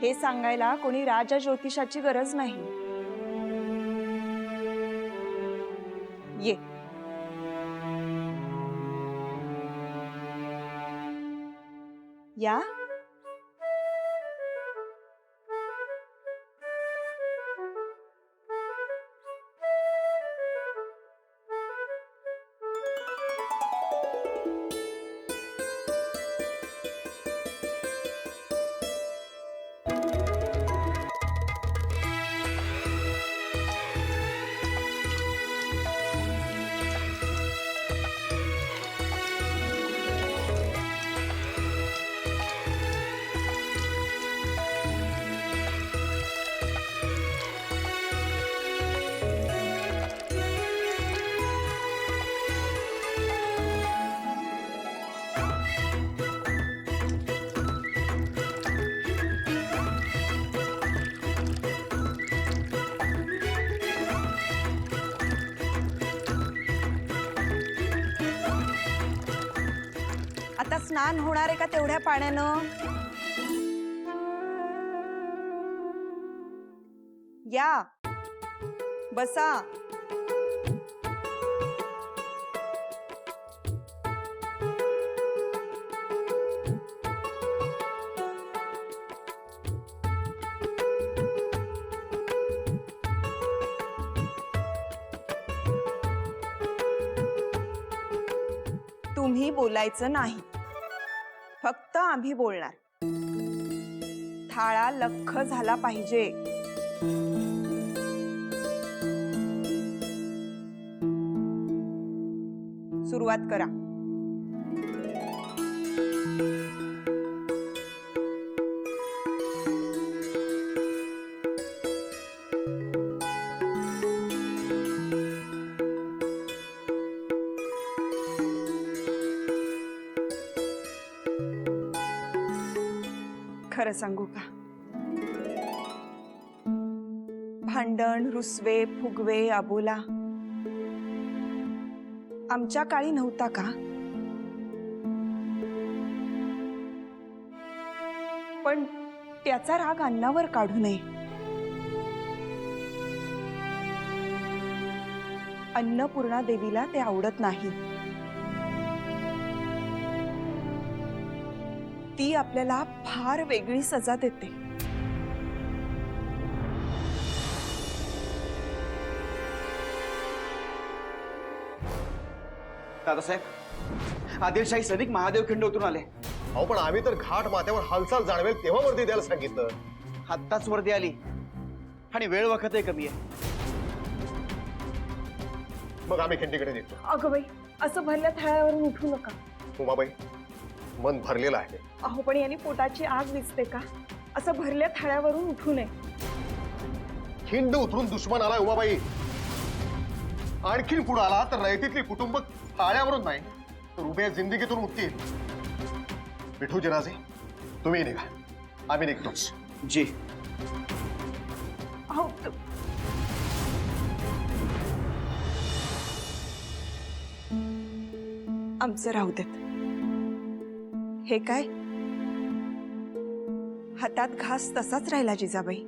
हे सांगायला कोणी राजा ज्योतिषाची गरज नाही. ये. या. स्नान होणार आहे का तेवढ्या पाण्यानं? या बसा. तुम्ही बोलायचं नाही, फक्त आम्ही बोलणार. थाळा लख्ख झाला पाहिजे. सुरुवात करा. खरं सांगू का, भांडण, रुसवे, फुगवे, आबोला आमच्या काळी नव्हता का? पण त्याचा राग अन्नावर काढू नये. अन्नपूर्णा देवीला ते आवडत नाही. ती आपल्याला फार वेगळी सजा देते. दादासाहेब, आदिलशाही सैनिक महादेव खिंड उतरून आले. अहो पण आम्ही तर घाट माथ्यावर हालचाल जाणवेल तेव्हा वर्दी द्यायला सांगितलं. आत्ताच वर्दी आली आणि वेळ वखतही कमी आहे. मग आम्ही खिंडीकडे निघतो. अगं बाई, असं भरल्या थाळ्यावरून उठू नका. उमाबाई, मन भरलेलं आहे. अहो पण यांनी पोटाची आग विझते का? असं भरल्या थाळ्यावरून उठू नये. खिंड उतरून दुश्मन आलाय उमाबाई. आणखीन पुढे आला तर रयतीतली कुटुंब थाळ्यावरून नाही तर उभ्या जिंदगीतून उठतील. विठूजीराजे, तुम्ही निघा, आम्ही निघतोच. जी. अहो आमचं राहू देत. हे काय, हातात घास तसाच राहिला जिजाबाई.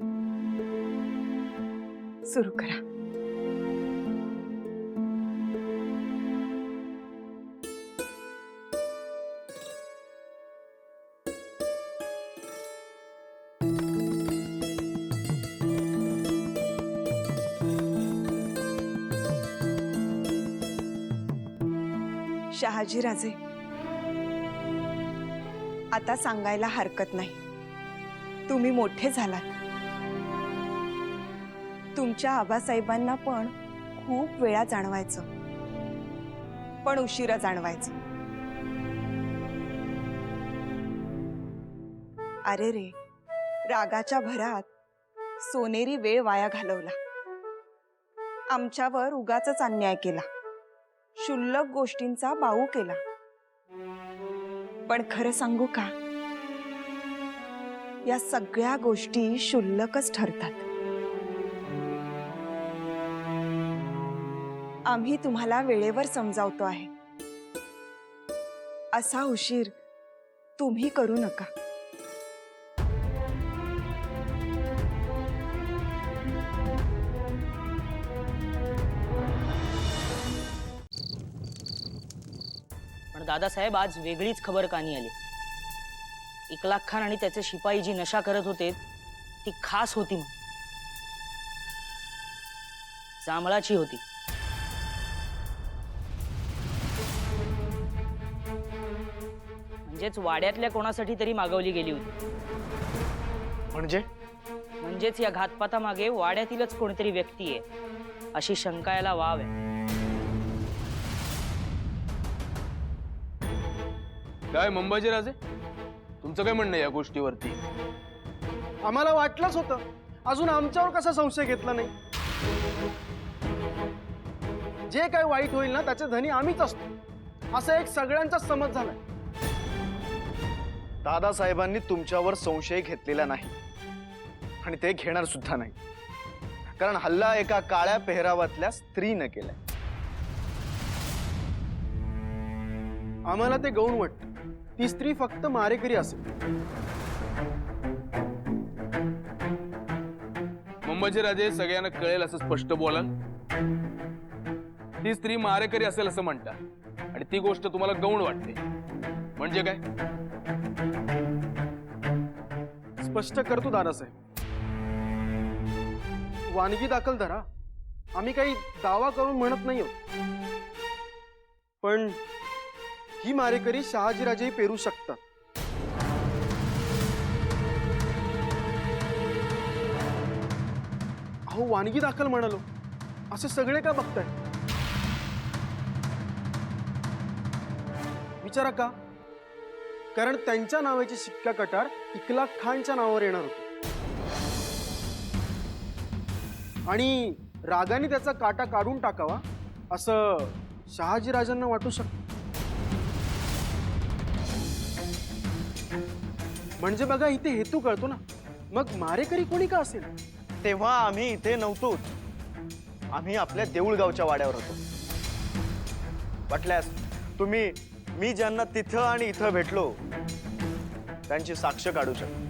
सुरू करा. शहाजीराजे, आता सांगायला हरकत नाही, तुम्ही मोठे झालात. तुमच्या आबासाहेबांना पण खूप वेळा जाणवायचं, पण उशिरा जाणवायचं. अरे रे, रागाच्या भरात सोनेरी वेळ वाया घालवला. आमच्यावर उगाचच अन्याय केला, क्षुल्लक गोष्टींचा बाऊ केला. पण खरं सांगू का, या सगळ्या गोष्टी क्षुल्लकच ठरतात. आम्ही तुम्हाला वेळेवर समजावतो आहे. असा उशीर तुम्ही करू नका. पण दादासाहेब, आज वेगळीच खबर कानी आली. इकलाक खान आणि त्याचे शिपाई जी नशा करत होते ती खास होती, जांभळाची होती. म्हणजेच वाड्यातल्या कोणासाठी तरी मागवली गेली होती. म्हणजेच या घातपातामागे वाड्यातीलच कोणतरी व्यक्ती आहे अशी शंका याला वाव आहे. काय मंबाजीराजे, तुमचं काय म्हणणं या गोष्टीवरती? आम्हाला वाटलंच होतं, अजून आमच्यावर कसा संशय घेतला नाही? जे काय वाईट होईल ना त्याचे धनी आम्हीच असतो, असं एक सगळ्यांचा समज झालाय. दादासाहेबांनी तुमच्यावर संशय घेतलेला नाही आणि ते घेणार सुद्धा नाही, कारण हल्ला एका काळ्या पेहरावातल्या स्त्रीने केलाय. आम्हाला ते गौण वाटतं, ती स्त्री फक्त मारेकरी असेल. मुंबईचे राजे सगळ्यांना कळेल असं स्पष्ट बोलाल. ती स्त्री मारेकरी असेल असं म्हणता आणि ती गोष्ट तुम्हाला गौण वाटते म्हणजे काय? स्पष्ट करतो दादासाहेब. वानगी दाखल धरा. आम्ही काही दावा करून म्हणत नाही आहोत, पण ही मारेकरी शहाजीराजेही पेरू शकतात. अहो वानगी दाखल म्हणालो, असे सगळे का बघताय? विचारा का? कारण त्यांच्या नावाची शिक्का कटार इकलाक खानच्या नावावर येणार होते आणि रागाने त्याचा काटा काढून टाकावा असं शहाजीराजांना वाटू शकतं. म्हणजे बघा इथे हेतू कळतो ना. मग मारेकरी कोणी का असेल? तेव्हा आम्ही इथे नव्हतोच. आम्ही आपल्या देऊळगावच्या वाड्यावर होतो. वाटल्यास तुम्ही मी ज्यांना तिथं आणि इथं भेटलो त्यांची साक्ष काढू शकता.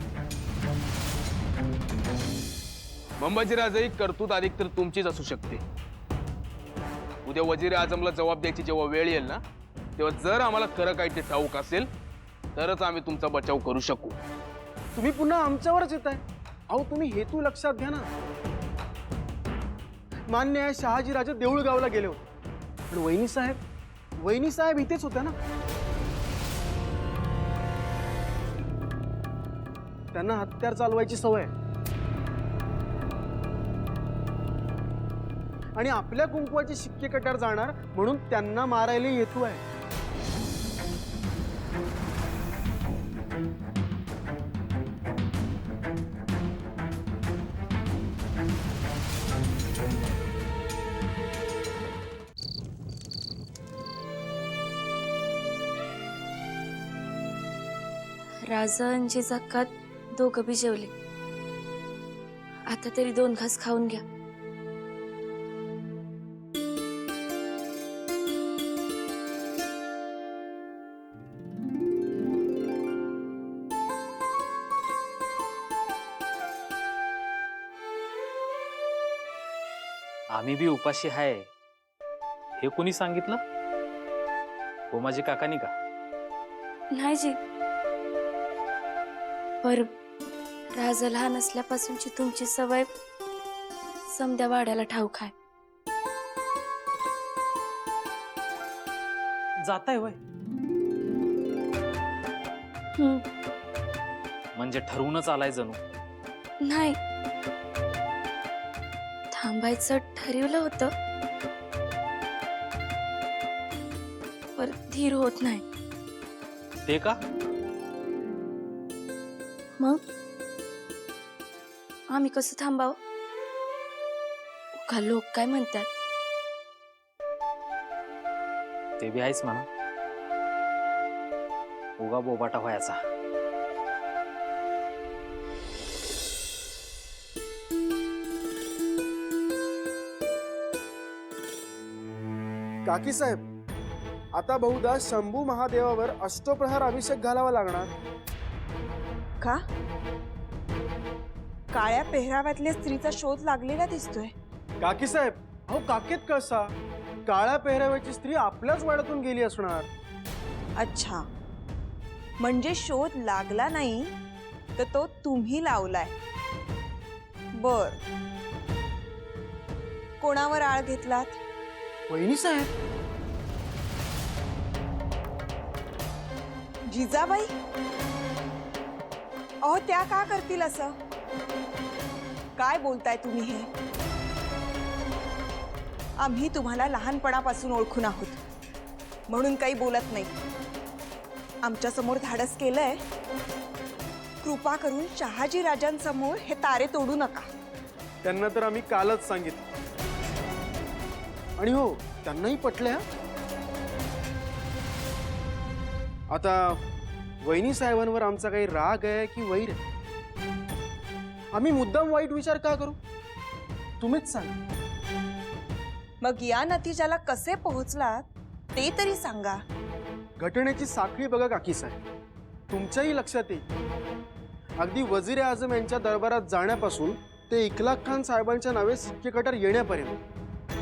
मुंबईची राजे कर्तूत अधिक तर तुमचीच असू शकते. उद्या वजीर आजमला जबाब द्यायची जेव्हा वेळ येईल ना, तेव्हा जर आम्हाला खरं काही ते ठाऊक असेल तरच आम्ही तुमचा बचाव करू शकू. तुम्ही पुन्हा आमच्यावरच येत आहे. अहो तुम्ही हेतू लक्षात घ्या ना. मान्य आहे शहाजीराजे देऊळगावला गेले होते, पण वहिनी साहेब इथेच होत्या ना. त्यांना हत्यार चालवायची सवय आहे आणि आपल्या कुंकवाचे शिक्के कटार जाणार म्हणून त्यांना मारायला हेतू आहे. राजा आणि जिजाकात दोघं बी जेवले. आता तरी 2 घास खाऊन घ्या. आम्ही बी उपाशी आहे हे कोणी सांगितलं? गोमाजी काकानी का? नाही जी, पर राजा लहान असल्यापासूनची तुमची सवय समद्या वाड्याला ठाऊक आहे. जाताय वय म्हणजे ठरवूनच आलाय जणू. नाही, थांबायचं ठरवलं होतं, पर धीर होत नाही. ते का? मग आम्ही कसं थांबावं? का लोक काय म्हणतात? ते बी आहेच म्हणा. उगा बोबाटा व्हायचा. काकी साहेब, आता बहुधा शंभू महादेवावर अष्टप्रहर अभिषेक घालावा लागणार. का? काळ्या पेहराव्यातल्या स्त्रीचा शोध लागलेला दिसतोय. काकी साहेब, अहो काकेत कसा? काळ्या पेहराव्याची स्त्री आपल्याच वाड्यातून गेली असणार. अच्छा, म्हणजे शोध लागला नाही तर तो तुम्ही लावलाय. बर, कोणावर आळ घेतलात? वहिनी साहेब. जिजाबाई? अहो त्या का करतील असं? काय बोलताय तुम्ही हे? आम्ही तुम्हाला लहानपणापासून ओळखून आहोत म्हणून काही बोलत नाही. आमच्या समोर धाडस केलंय. कृपा करून शहाजी राजांसमोर हे तारे तोडू नका. त्यांना तर आम्ही कालच सांगितलं आणि हो त्यांनाही पटलं. आता वहिनी साहेबांवर आमचा काही राग आहे की वैर आहे? आम्ही मुद्दाम वाईट विचार का करू? तुम्हीच सांगा. मग या नतीजाला कसे पोहोचलात ते तरी सांगा. घटनेची साखळी बघा काकी साहेब. तुमच्याही लक्षात येईल अगदी वजीर आझम यांच्या दरबारात जाण्यापासून ते इकलाक खान साहेबांच्या नावे सिक्के कटर येण्यापर्यंत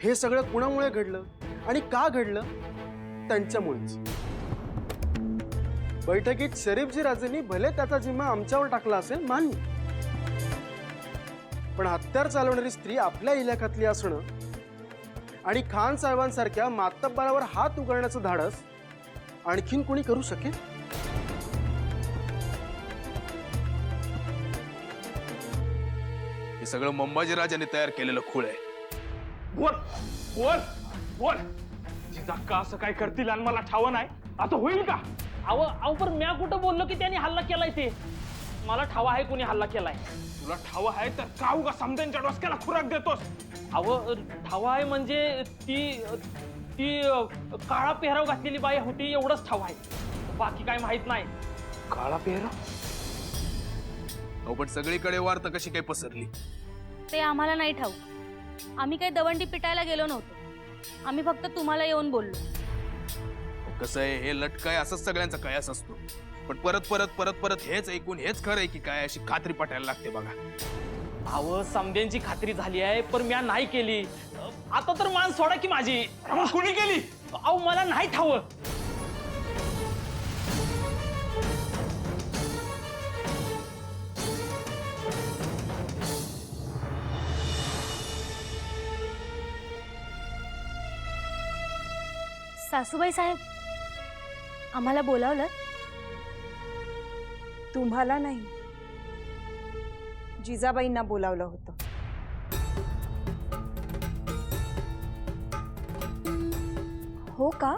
हे सगळं कुणामुळे घडलं आणि का घडलं? त्यांच्यामुळेच. बैठकीत शरीफजी राजेंनी भले त्याचा जिम्मा आमच्यावर टाकला असेल, मान्य, पण हत्यार चालवणारी स्त्री आपल्या इलाक्यातली असणं आणि खान साहेबांसारख्या मातब्बरावर हात उघडण्याचं धाडस आणखीन कोणी करू शकेल? हे सगळं मंबाजीराजांनी तयार केलेलं खूळ आहे. बोल बोल बोल जिजाक्का असं काय करतील आणि मला ठाव नाही, आता होईल का? अहो पण म्या कुठं बोललो की त्यांनी हल्ला केलाय? ते मला ठावा आहे कोणी हल्ला केलाय. तुला ठाव आहे तर काऊ का समद्यांच्या डोसक्याला खुराक देतोस? अहो ठावा आहे म्हणजे ती ती काळा पेहराव घातलेली बाई होती, एवढंच ठाव आहे, बाकी काय माहित नाही. काळा पेहरा? अहो पण सगळीकडे वार्ता कशी काय पसरली? ते आम्हाला नाही ठाऊक. आम्ही काही दवंडी पिटायला गेलो नव्हतो. आम्ही फक्त तुम्हाला येऊन बोललो. कसं आहे, हे लटकाय असंच सगळ्यांचा कयास असतो, पण परत परत परत परत हेच ऐकून हेच खरं आहे की काय अशी खात्री पटायला लागते बघा. अहो समद्यांची खात्री झाली आहे, पण म्या नाही केली. आता तर मान सोडा की माझी. कुणी केली? अहो मला नाही ठाव. सासूबाई साहेब, आम्हाला बोलावलं? तुम्हाला नाही, जिजाबाईंना बोलावलं होतं. हो का?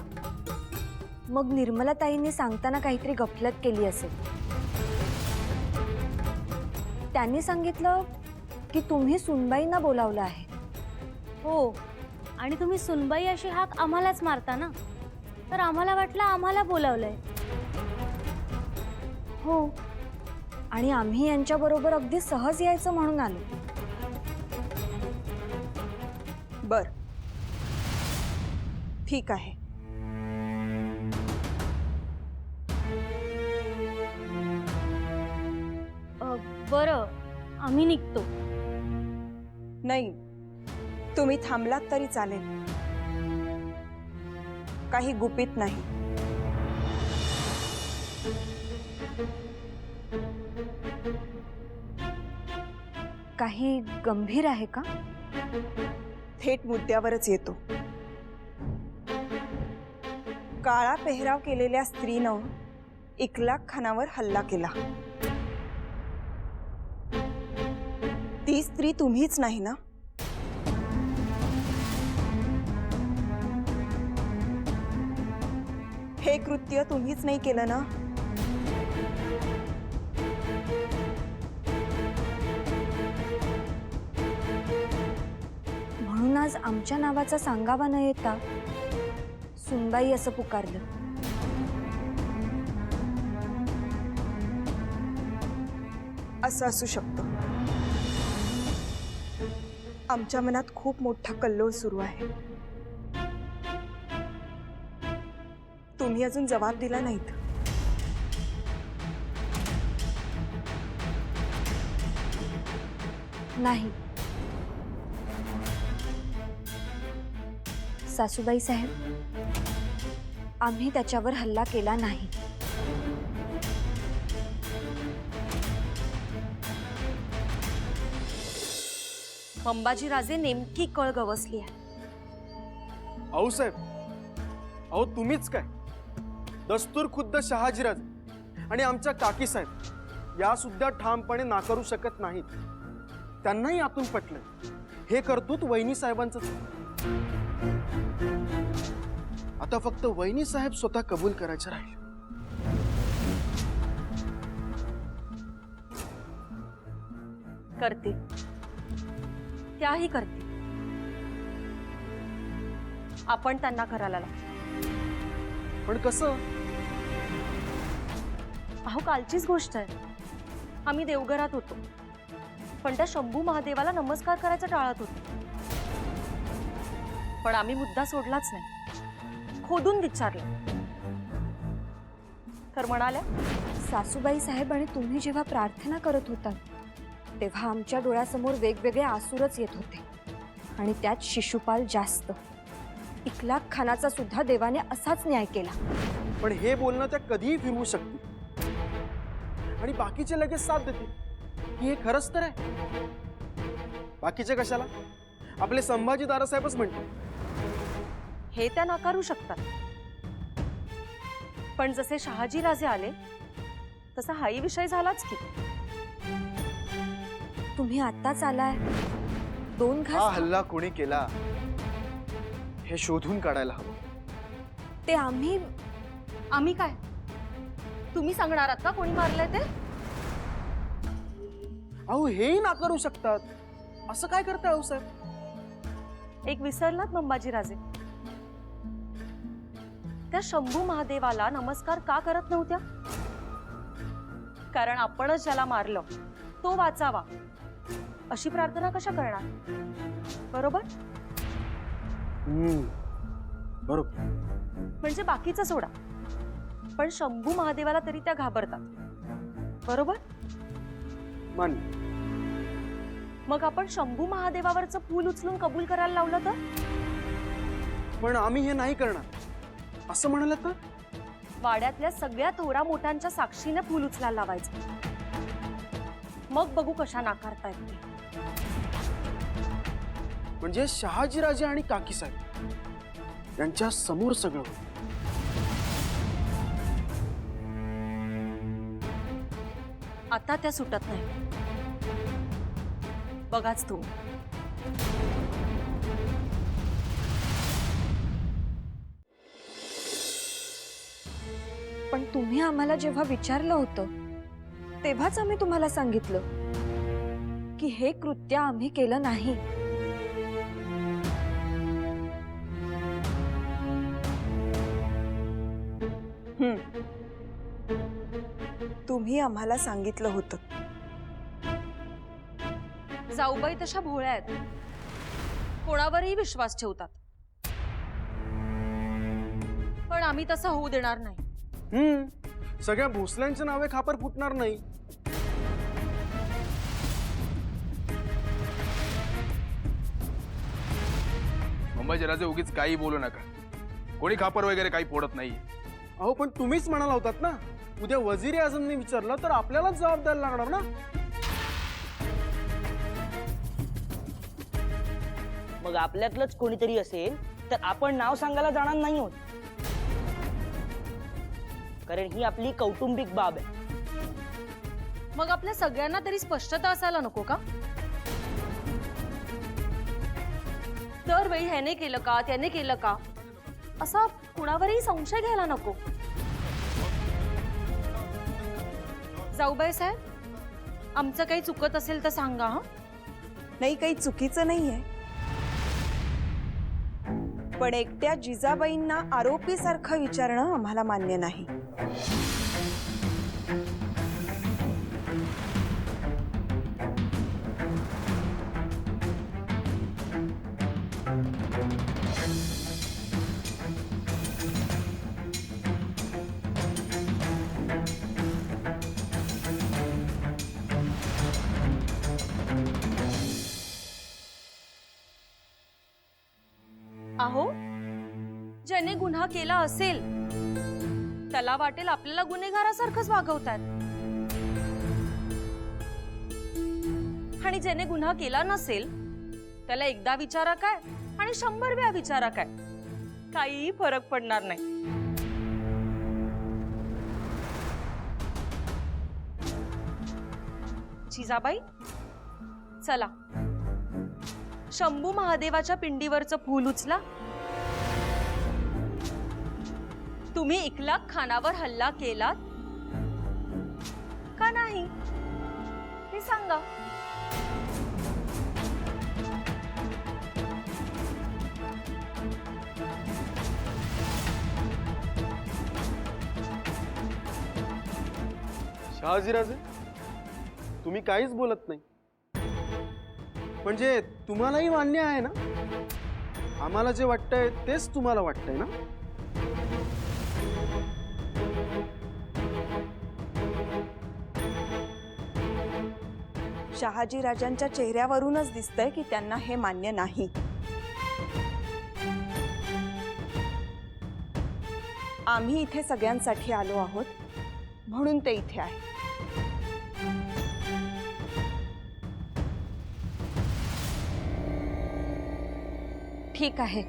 मग निर्मलाताईंनी सांगताना काहीतरी गफलत केली असेल. त्यांनी सांगितलं की तुम्ही सुनबाईंना बोलावलं आहे. हो, आणि तुम्ही सुनबाई अशी हाक आम्हालाच मारता ना, तर आम्हाला वाटलं आम्हाला बोलावलंय. हो, आणि आम्ही यांच्याबरोबर अगदी सहज यायचं म्हणून आलो. बर, ठीक आहे. बरं, आम्ही निघतो. नाही, तुम्ही थांबलात तरी चालेल, काही गुपित नाही. काही गंभीर आहे का? थेट मुद्द्यावरच येतो. काळा पेहराव केलेल्या स्त्रीनं इकलाक खानावर हल्ला केला. ती स्त्री तुम्हीच नाही ना? हे कृत्य तुम्हीच नाही केलं ना? म्हणून आज आमच्या नावाचा सांगावा न येता सुनबाई असं पुकारलं. असं असू शकतं. आमच्या मनात खूप मोठा कल्लोळ सुरू आहे. तुम्ही अजून जबाब दिला नाहीत. नाही सासूबाई साहेब, आम्ही त्याच्यावर हल्ला केला नाही. मंबाजीराजे नेमकी कळ गवसली आहे. अहो साहेब, अहो तुम्हीच काय, दस्तूर खुद्द शहाजीराजे आणि आमच्या काकी साहेब या सुद्धा ठामपणे नाकारू शकत नाहीत. त्यांनाही आतून पटलं हे कर्तृत्व वहिनी साहेबांचं. आता फक्त वहिनी साहेब स्वतः कबूल करायचं राहील. करते, त्याही करते. आपण त्यांना करायला लागतो. पण कसं? अहो कालचीच गोष्ट आहे. आम्ही देवघरात होतो, पण त्या शंभू महादेवाला नमस्कार करायचं टाळत होतो. पण आम्ही मुद्दा सोडलाच नाही, खोदून विचारलं. तर म्हणाल्या, सासूबाई साहेब आणि तुम्ही जेव्हा प्रार्थना करत होता तेव्हा आमच्या डोळ्यासमोर वेगवेगळे आसूरच येत होते आणि त्यात शिशुपाल जास्त. इकलाक खानाचा सुद्धा देवाने असाच न्याय केला. पण हे बोलणं त्या कधीही फिरवू शकते आणि बाकीचे लगेच साथ देतील की हे खरंच तर आहे. बाकीचे कशाला? आपले संभाजी दादासाहेबच म्हणते. हे त्या नाकारू शकतात. पण जसे शहाजी राजे आले तसा हाही विषय झालाच की. तुम्ही आत्ताच आलाय, 2 हा घास हल्ला कोणी केला हे शोधून काढायला हवं. ते आम्ही आम्ही काय? तुम्ही सांगणार आहात का कोणी मारलंय ते? अहो हेही नाकारू शकतात. असं काय करताय अहो साहेब? एक विसरलात मंबाजी राजे, त्या शंभू महादेवाला नमस्कार का करत नव्हत्या? कारण आपणच ज्याला मारलं तो वाचावा अशी प्रार्थना कशा करणार? बरोबर? बरोबर. म्हणजे बाकीचं सोडा, पण शंभू महादेवाला तरी त्या घाबरतात. बरोबर? मान्य. मग आपण शंभू महादेवावरचं फूल उचलून कबूल करायला लावलं तर? पण आम्ही हे नाही करणार असं म्हणाल तर? वाड्यातल्या सगळ्या थोडा मोठ्यांच्या साक्षीने फूल उचलायला लावायचं. मग बघू कशा नाकारतायत ते. म्हणजे शहाजीराजे आणि काकीसाहेब यांच्या समोर सगळं होतं. आता त्या सुटत नाही. बघाच तू. पण तुम्ही आम्हाला जेव्हा विचारलं होतं तेव्हाच आम्ही तुम्हाला सांगितलं की हे कृत्य आम्ही केलं नाही. तुम्ही आम्हाला सांगितलं होतं. जाऊबाई तशा भोळ्या आहेत, कोणावरही विश्वास ठेवतात. पण आम्ही तसं होऊ देणार नाही. सगळ्या भोसल्यांच्या नावे खापर फुटणार नाही. संभाजीराजे उगीच काही बोलू नका. कोणी खापर वगैरे काही फोडत नाही. अहो पण तुम्हीच म्हणाला होतात ना, उद्या वजीर आझमने विचारलं तर आपल्यालाच जबाब द्यायला लागणार ना. मग आपल्यातलंच कोणीतरी असेल तर आपण नाव सांगायला जाणार नाही आहोत, कारण ही आपली कौटुंबिक बाब आहे. मग आपल्या सगळ्यांना तरी स्पष्टता असायला नको का? दरवेळी ह्याने केलं का त्याने केलं का असा कुणावरही संशय घ्यायला नको. जाऊबाई साहेब, आमचं काही चुकत असेल तर सांगा. हा नाही, काही चुकीचं नाहीये, पण एकट्या जिजाबाईंना आरोपी सारखं विचारणं आम्हाला मान्य नाही. अहो, ज्याने गुन्हा केला असेल त्याला वाटेल आपल्याला गुन्हेगारासारखंच वागवतात, आणि ज्याने गुन्हा केला नसेल त्याला एकदा विचारा काय आणि 100 वेळा विचारा काय, काहीही फरक पडणार नाही. जिजाबाई, चला शंभू महादेवाच्या पिंडीवरचं फूल उचला. तुम्ही इकलाक खानावर हल्ला केलात का नाही हे सांगा. शहाजीराजे, तुम्ही काहीच बोलत नाही. म्हणजे तुम्हालाही मान्य आहे ना, आम्हाला जे वाटतंय तेच तुम्हाला वाटतंय ना? शहाजी राजांच्या चेहऱ्यावरूनच दिसतंय की त्यांना हे मान्य नाही. आम्ही इथे सगळ्यांसाठी आलो आहोत म्हणून ते इथे आहे. ठीक आहे.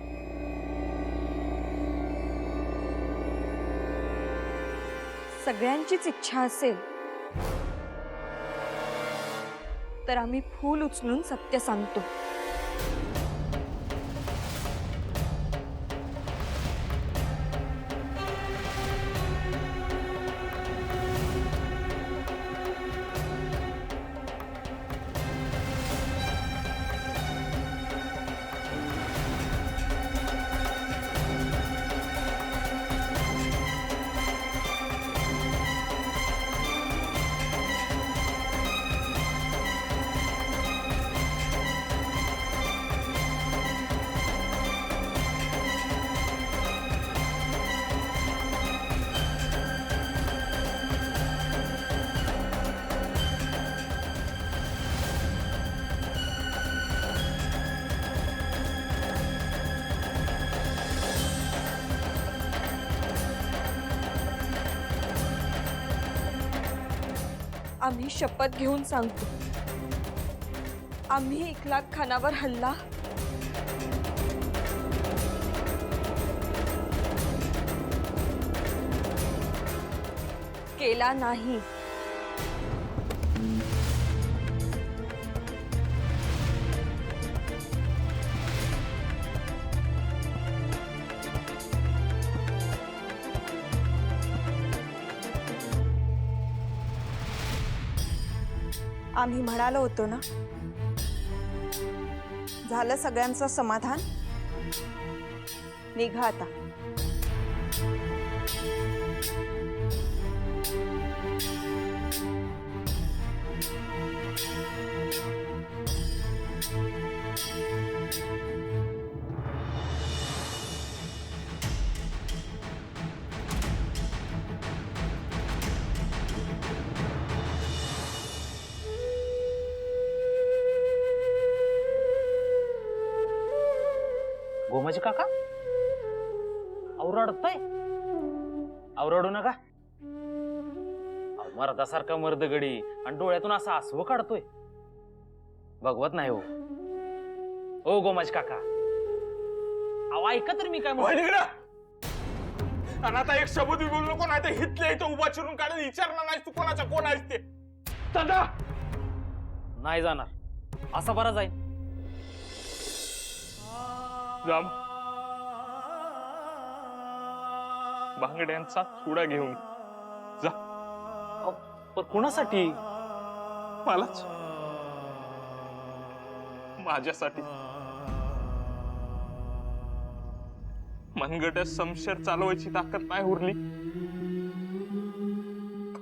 सगळ्यांचीच इच्छा असेल तर आम्ही फूल उचलून सत्य सांगतो. आम्ही शपथ घेऊन सांगतो, आम्ही इखलाक खानावर हल्ला केला नाही. आम्ही म्हणालो होतो ना, झालं सगळ्यांचं समाधान. निघा आता. गोमाजी काका रडतय? रडू नका. मर्दासारखा मर्द गडी आणि डोळ्यातून असं आसवं काढतोय. बघवत नाही हो. ओ गोमाजी काका, ऐका तर मी काय आणि आता एक शब्द बी बोलू नको, नाही तर हितले इथं उभा चिरून काढून विचारणार नाही तू कोणाचा कोण आहेस ते. दादा नाही जाणार. असा बरा जाईल. राम बांगड्यांचा चुडा घेऊन जा. पण कुणासाठी? मलाच, माझ्यासाठी. मनगट समशेर चालवायची ताकद नाही उरली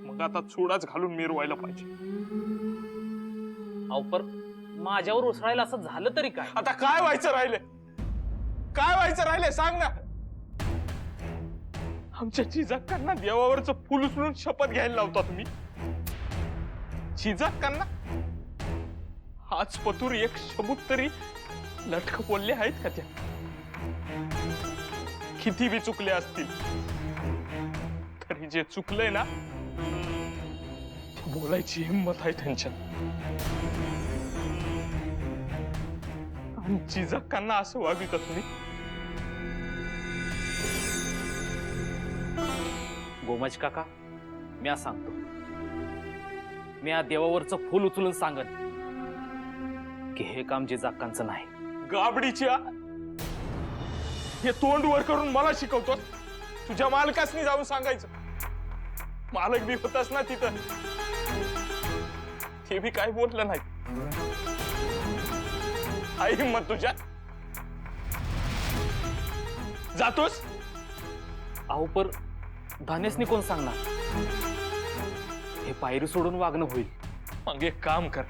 मग आता चुडाच घालून मिरवायला पाहिजे. पर माझ्यावर उसळायला असं झालं तरी काय? आता काय व्हायचं राहिले? काय व्हायचं राहिले सांग ना. आमच्या जिजाकांना देवावरचं फुल उचलून शपथ घ्यायला लावता तुम्ही. जिजाकांना हाच पतूर एक शब्द तरी लटक बोलले आहेत का त्या? किती बी चुकले असतील तरी जे चुकलंय ना बोलायची हिंमत आहे त्यांच्यात. आणि जिजाकांना असं वागिता तुम्ही? गोमाजी काका, मी आज सांगतो, मी या देवावरचं फुल उचलून सांगन की हे काम जिजाकांचं नाही. गाबडीच्या हे तोंड वर करून मला शिकवतोस? तुझ्या मालकासनी जाऊन सांगायचं. मालक बी होतास ना तिथं, ते बी काय बोललं नाही. आई हिम्मत तुझ्या? जातोस? पर धान्यसनी कोण सांगणार? हे पायरी सोडून वागणं होईल. मग एक काम कर,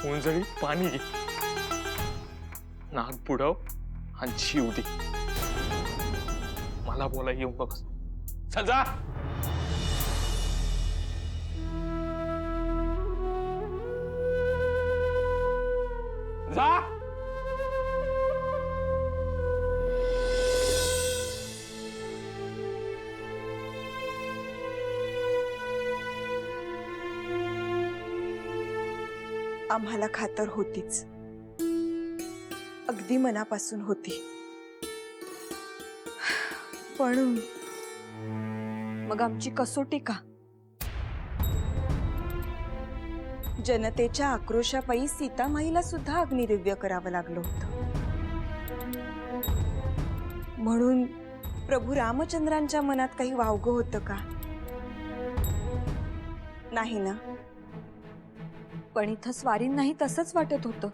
उंजळी पाणी घे, नाक बुडव आणि जीव दे. मला बोला येऊ बघ. चल जा. आम्हाला खातर होतीच, अगदी मनापासून होती. पण मग आमची कसोटी का? जनतेच्या आक्रोशापायी सीतामाईला सुद्धा अग्निदिव्य करावं लागलं होतं. म्हणून प्रभू रामचंद्रांच्या मनात काही वावगं होतं का? नाही ना. पण इथं स्वारींनाही तसंच वाटत होतं.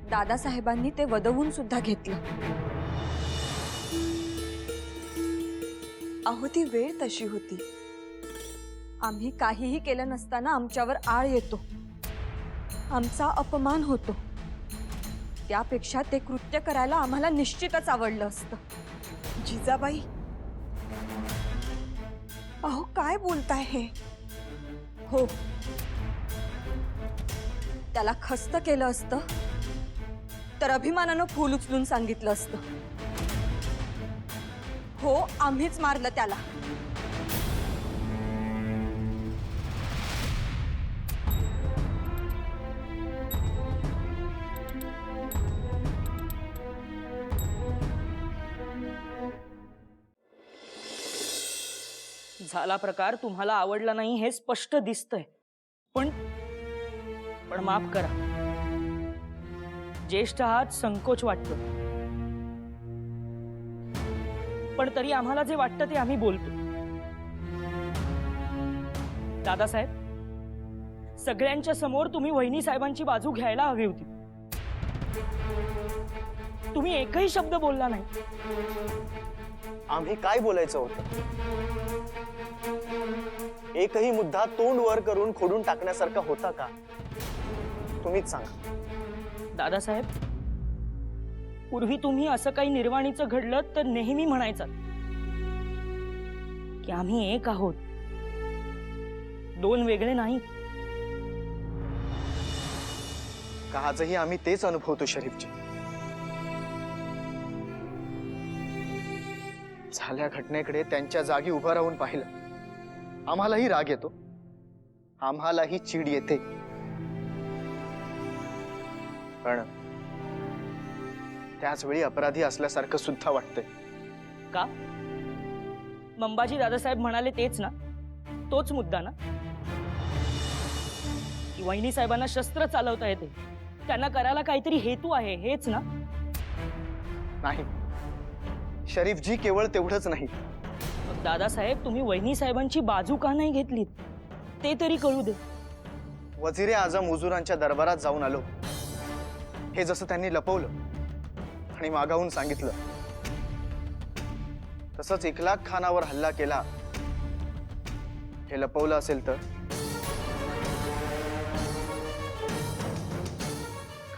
दादासाहेबांनी ते वदवून सुद्धा घेतलं. अहो ती वेळ तशी होती. आम्ही काहीही केलं नसताना आमच्यावर आळ येतो, आमचा अपमान होतो. त्यापेक्षा ते कृत्य करायला आम्हाला निश्चितच आवडलं असतं. जिजाबाई, अहो काय बोलताय हे? हो, त्याला खस्त केलं असतं तर अभिमानानं फूल उचलून सांगितलं असतं, हो आम्हीच मारलं त्याला. झाला प्रकार तुम्हाला आवडला नाही हे स्पष्ट दिसतंय, पण माफ करा. ज्येष्ठ आहात, संकोच वाटतो, पण तरी आम्हाला जे वाटतं ते आम्ही बोलतो. दादासाहेब, सगळ्यांच्या समोर तुम्ही वहिनी साहेबांची बाजू घ्यायला हवी होती. तुम्ही एकही शब्द बोलला नाही. आम्ही काय बोलायचं होतं? एकही मुद्दा तोंड वर करून खोडून टाकण्यासारखा होता का? तुम्हीच सांगा. दादासाहेब, पूर्वी तुम्ही असं काही निर्वाणीचं घडलं तर नेहमी म्हणायचात की आम्ही एक आहोत, दोन वेगळे नाही. का आजही आम्ही तेच अनुभवतो शरीफजी? झाल्या घटनेकडे त्यांच्या जागी उभं राहून पाहिलं, आम्हालाही राग येतो, आम्हालाही चीड येते. पण त्याच वेळी अपराधी असल्यासारखं सुद्धा वाटतंय. का? मंबाजी दादासाहेब म्हणाले तेच ना, तोच मुद्दा ना, की वहिनी साहेबांना शस्त्र चालवता येते, त्यांना करायला काहीतरी हेतू आहे, हेच ना? नाही शरीफजी, केवळ तेवढंच नाही. दादासाहेब, तुम्ही वहिनी साहेबांची बाजू का नाही घेतलीत ते तरी कळू दे. वजीरे आझम हुजुरांच्या दरबारात जाऊन आलो, हे जसं त्यांनी लपवलं आणि मागाहून सांगितलं, तसंच इखलाक खानावर हल्ला केला हे लपवलं असेल तर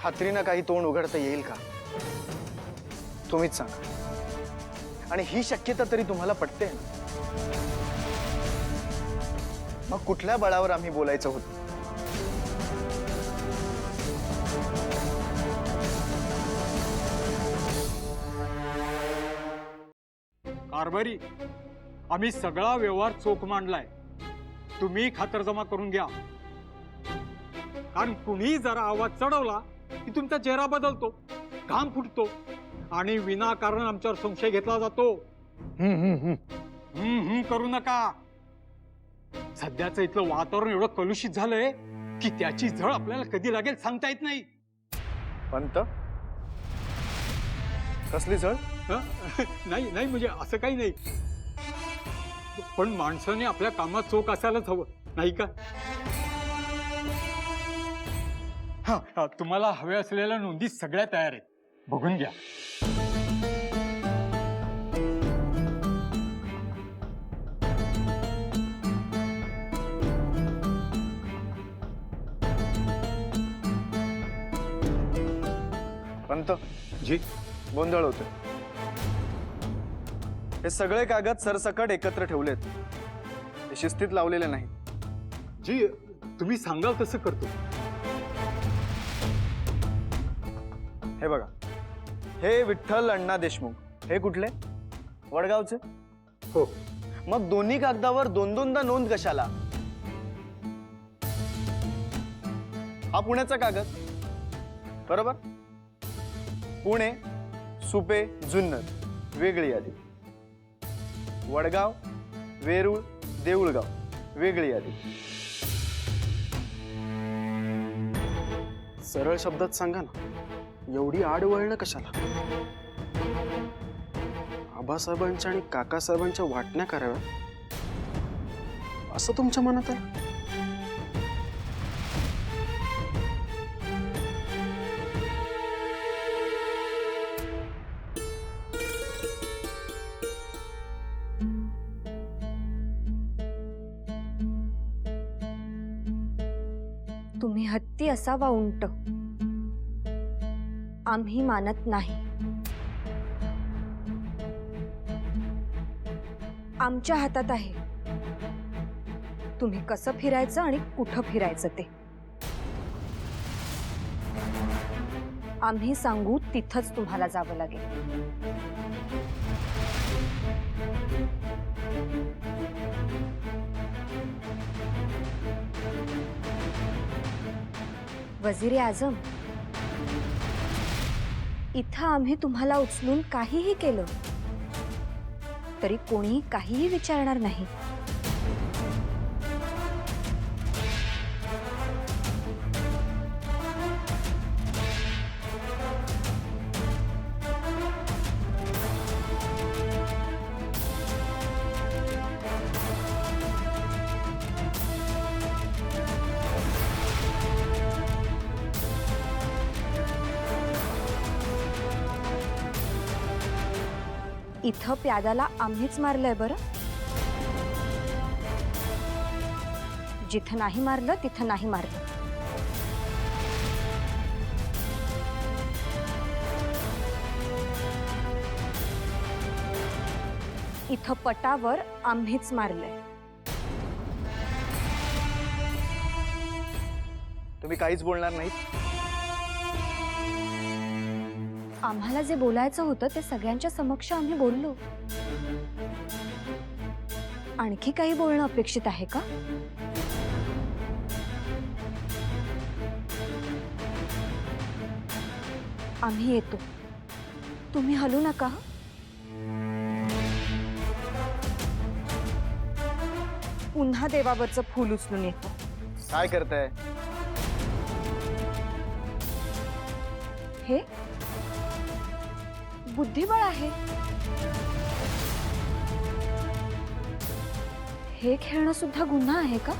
खात्रीनं काही तोंड उघडता येईल का? तुम्हीच सांगा. आणि ही शक्यता तरी तुम्हाला पटते ना? मग कुठल्या बळावर आम्ही बोलायचं होतं? कारभारी, आम्ही सगळा व्यवहार चोख मांडलाय. तुम्ही खातरजमा करून घ्या. कारण कुणी जरा आवाज चढवला की तुमचा चेहरा बदलतो, घाम फुटतो आणि विनाकारण आमच्यावर संशय घेतला जातो. करू नका. सध्याचं इथलं वातावरण एवढं कलुषित झालंय की त्याची झळ आपल्याला कधी लागेल सांगता येत नाही. पंत, कसली झळ? नाही नाही, म्हणजे असं काही नाही, पण माणसाने आपल्या कामात चोख असायलाच हवं, नाही का? हा, तुम्हाला हव्या असलेल्या नोंदी सगळ्या तयार आहेत, बघून घ्या. पंत जी, गोंधळ होते. हे सगळे कागद सरसकट एकत्र ठेवलेत, हे शिस्तीत लावलेले नाही. जी, तुम्ही सांगाल तसं करतो. हे बघा, हे विठ्ठल अण्णा देशमुख. हे कुठले? वडगावचे? हो. मग दोन्ही कागदावर दोन दोनदा नोंद कशाला? पुण्याचा कागद, बरोबर? पुणे, सुपे, जुन्नर वेगळी यादी, वडगाव, वेरूळ, देऊळगाव वेगळी यादी. सरळ शब्दात सांगा ना, एवढी आडवळणं कशाला? आबासाहेबांच्या आणि काकासाहेबांच्या वाटण्या कराव्या असं तुमच्या मनात आहे? तुम्ही हत्ती असावा उंट, आम्ही मानत नाही. आमच्या हातात आहे तुम्ही कसं फिरायचं आणि कुठं फिरायचं ते. आम्ही सांगू तिथंच तुम्हाला जावं लागेल. वजीर आझम, इथं आम्ही तुम्हाला उचलून काहीही केलं तरी कोणीही काहीही विचारणार नाही. इथं प्यादाला आम्हीच मारलंय बरं. जिथं नाही मारलं तिथं नाही मारलं. इथं पटावर आम्हीच मारलंय. तुम्ही काहीच बोलणार नाहीत? आम्हाला जे बोलायचं होतं ते सगळ्यांच्या समक्ष आम्ही बोललो. आणखी काही बोलणं अपेक्षित आहे का? आम्ही येतो, तुम्ही हलू नका. पुन्हा देवावरचं फूल उचलून येतो. काय करताय? हे बुद्धिबळ आहे. हे खेळणं सुद्धा गुन्हा आहे का?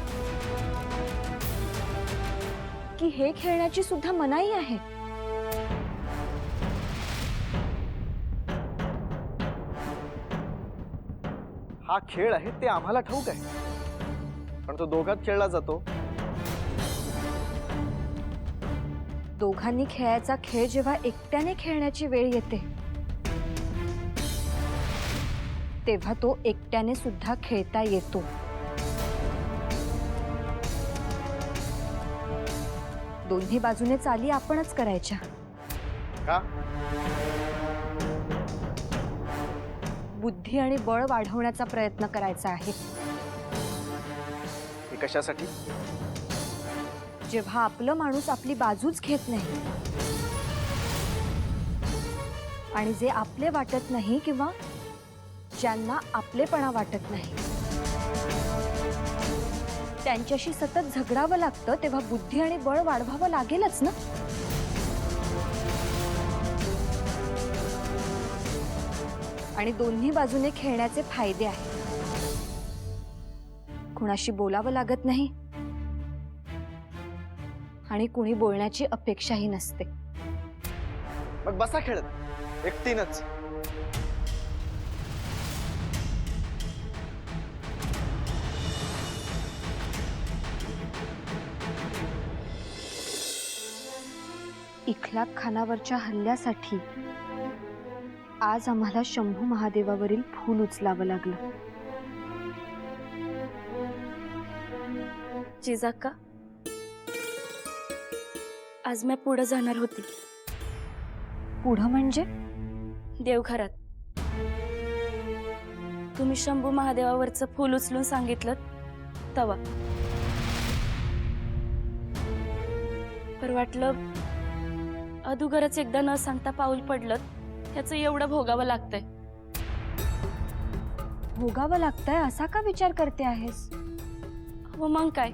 की हे खेळण्याची सुद्धा मनाई आहे? हा खेळ आहे ते आम्हाला ठाऊक आहे, पण तो दोघात खेळला जातो. दोघांनी खेळायचा खेळ जेव्हा एकट्याने खेळण्याची वेळ येते तेव्हा तो एकट्याने सुद्धा खेळता येतो. दोन्ही बाजूने चाली आपणच करायच्या. का? बुद्धी आणि बळ वाढवण्याचा प्रयत्न करायचा आहे. हे कशासाठी? जेव्हा आपलं माणूस आपली बाजूच घेत नाही आणि जे आपले वाटत नाही किंवा ज्यांना आपलेपणा वाटत नाही त्यांच्याशी सतत झगडावं लागतं, तेव्हा बुद्धी आणि बळ वाढवावं लागेलच ना. आणि दोन्ही बाजूने खेळण्याचे फायदे आहेत. कुणाशी बोलावं लागत नाही आणि कुणी बोलण्याची अपेक्षाही नसते. मग बसा खेळत एकटीनच. इखलाक खानावरच्या हल्ल्यासाठी आज आम्हाला शंभू महादेवावरील फूल उचलावं लागलं. जिजाक्का, आज मी पुढे जाणार होती. पुढं म्हणजे? देवघरात. तुम्ही शंभू महादेवावरचं फूल उचलून सांगितलं तवा. पर वाटलं अदुगरच एकदा न सांगता पाऊल पडलं त्याचं एवढं भोगावं लागतंय. भोगावं लागतंय असा का विचार करते आहेस? हो मग काय,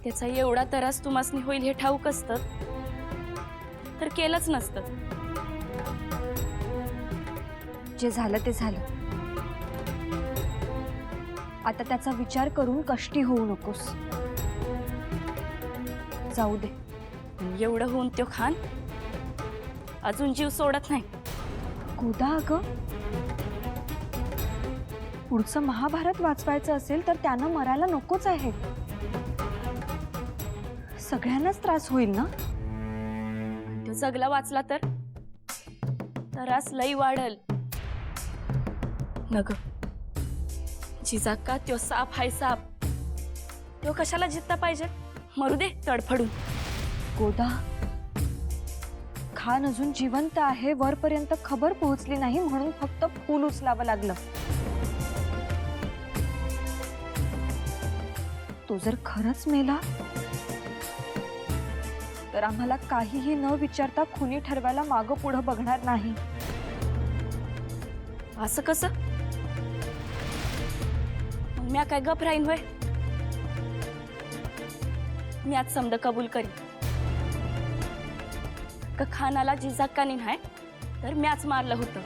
त्याचा एवढा त्रास तुम्हासनी होईल हे ठाऊक असतं तर केलंच नसतं. जे झालं ते झालं. आता त्याचा विचार करून कष्टी होऊ नकोस. जाऊ दे. एवढं होऊन तो खान अजून जीव सोडत नाही. गोदा, अगं पुढचं महाभारत वाचवायचं असेल तर त्यानं मरायला नकोच आहे. सगळ्यांनाच त्रास होईल ना. तो जगला वाचला तर त्रास लई वाढल. नग जिजाका त्यो साप हाय साप, तो कशाला जितता पाहिजे? मरू दे तडफडून. गोदा, खान अजून जिवंत आहे, वरपर्यंत खबर पोहोचली नाही म्हणून फक्त फूल उचलावं लागलं. तो जर खरंच मेला तर आम्हाला काहीही न विचारता खुनी ठरवायला मागं पुढं बघणार नाही. असं कसं? मग म्या काय गप राहीन होय? मी आज समद कबूल करीन का खानाला जिजाक्कानी नाही तर म्याच मारलं होतं.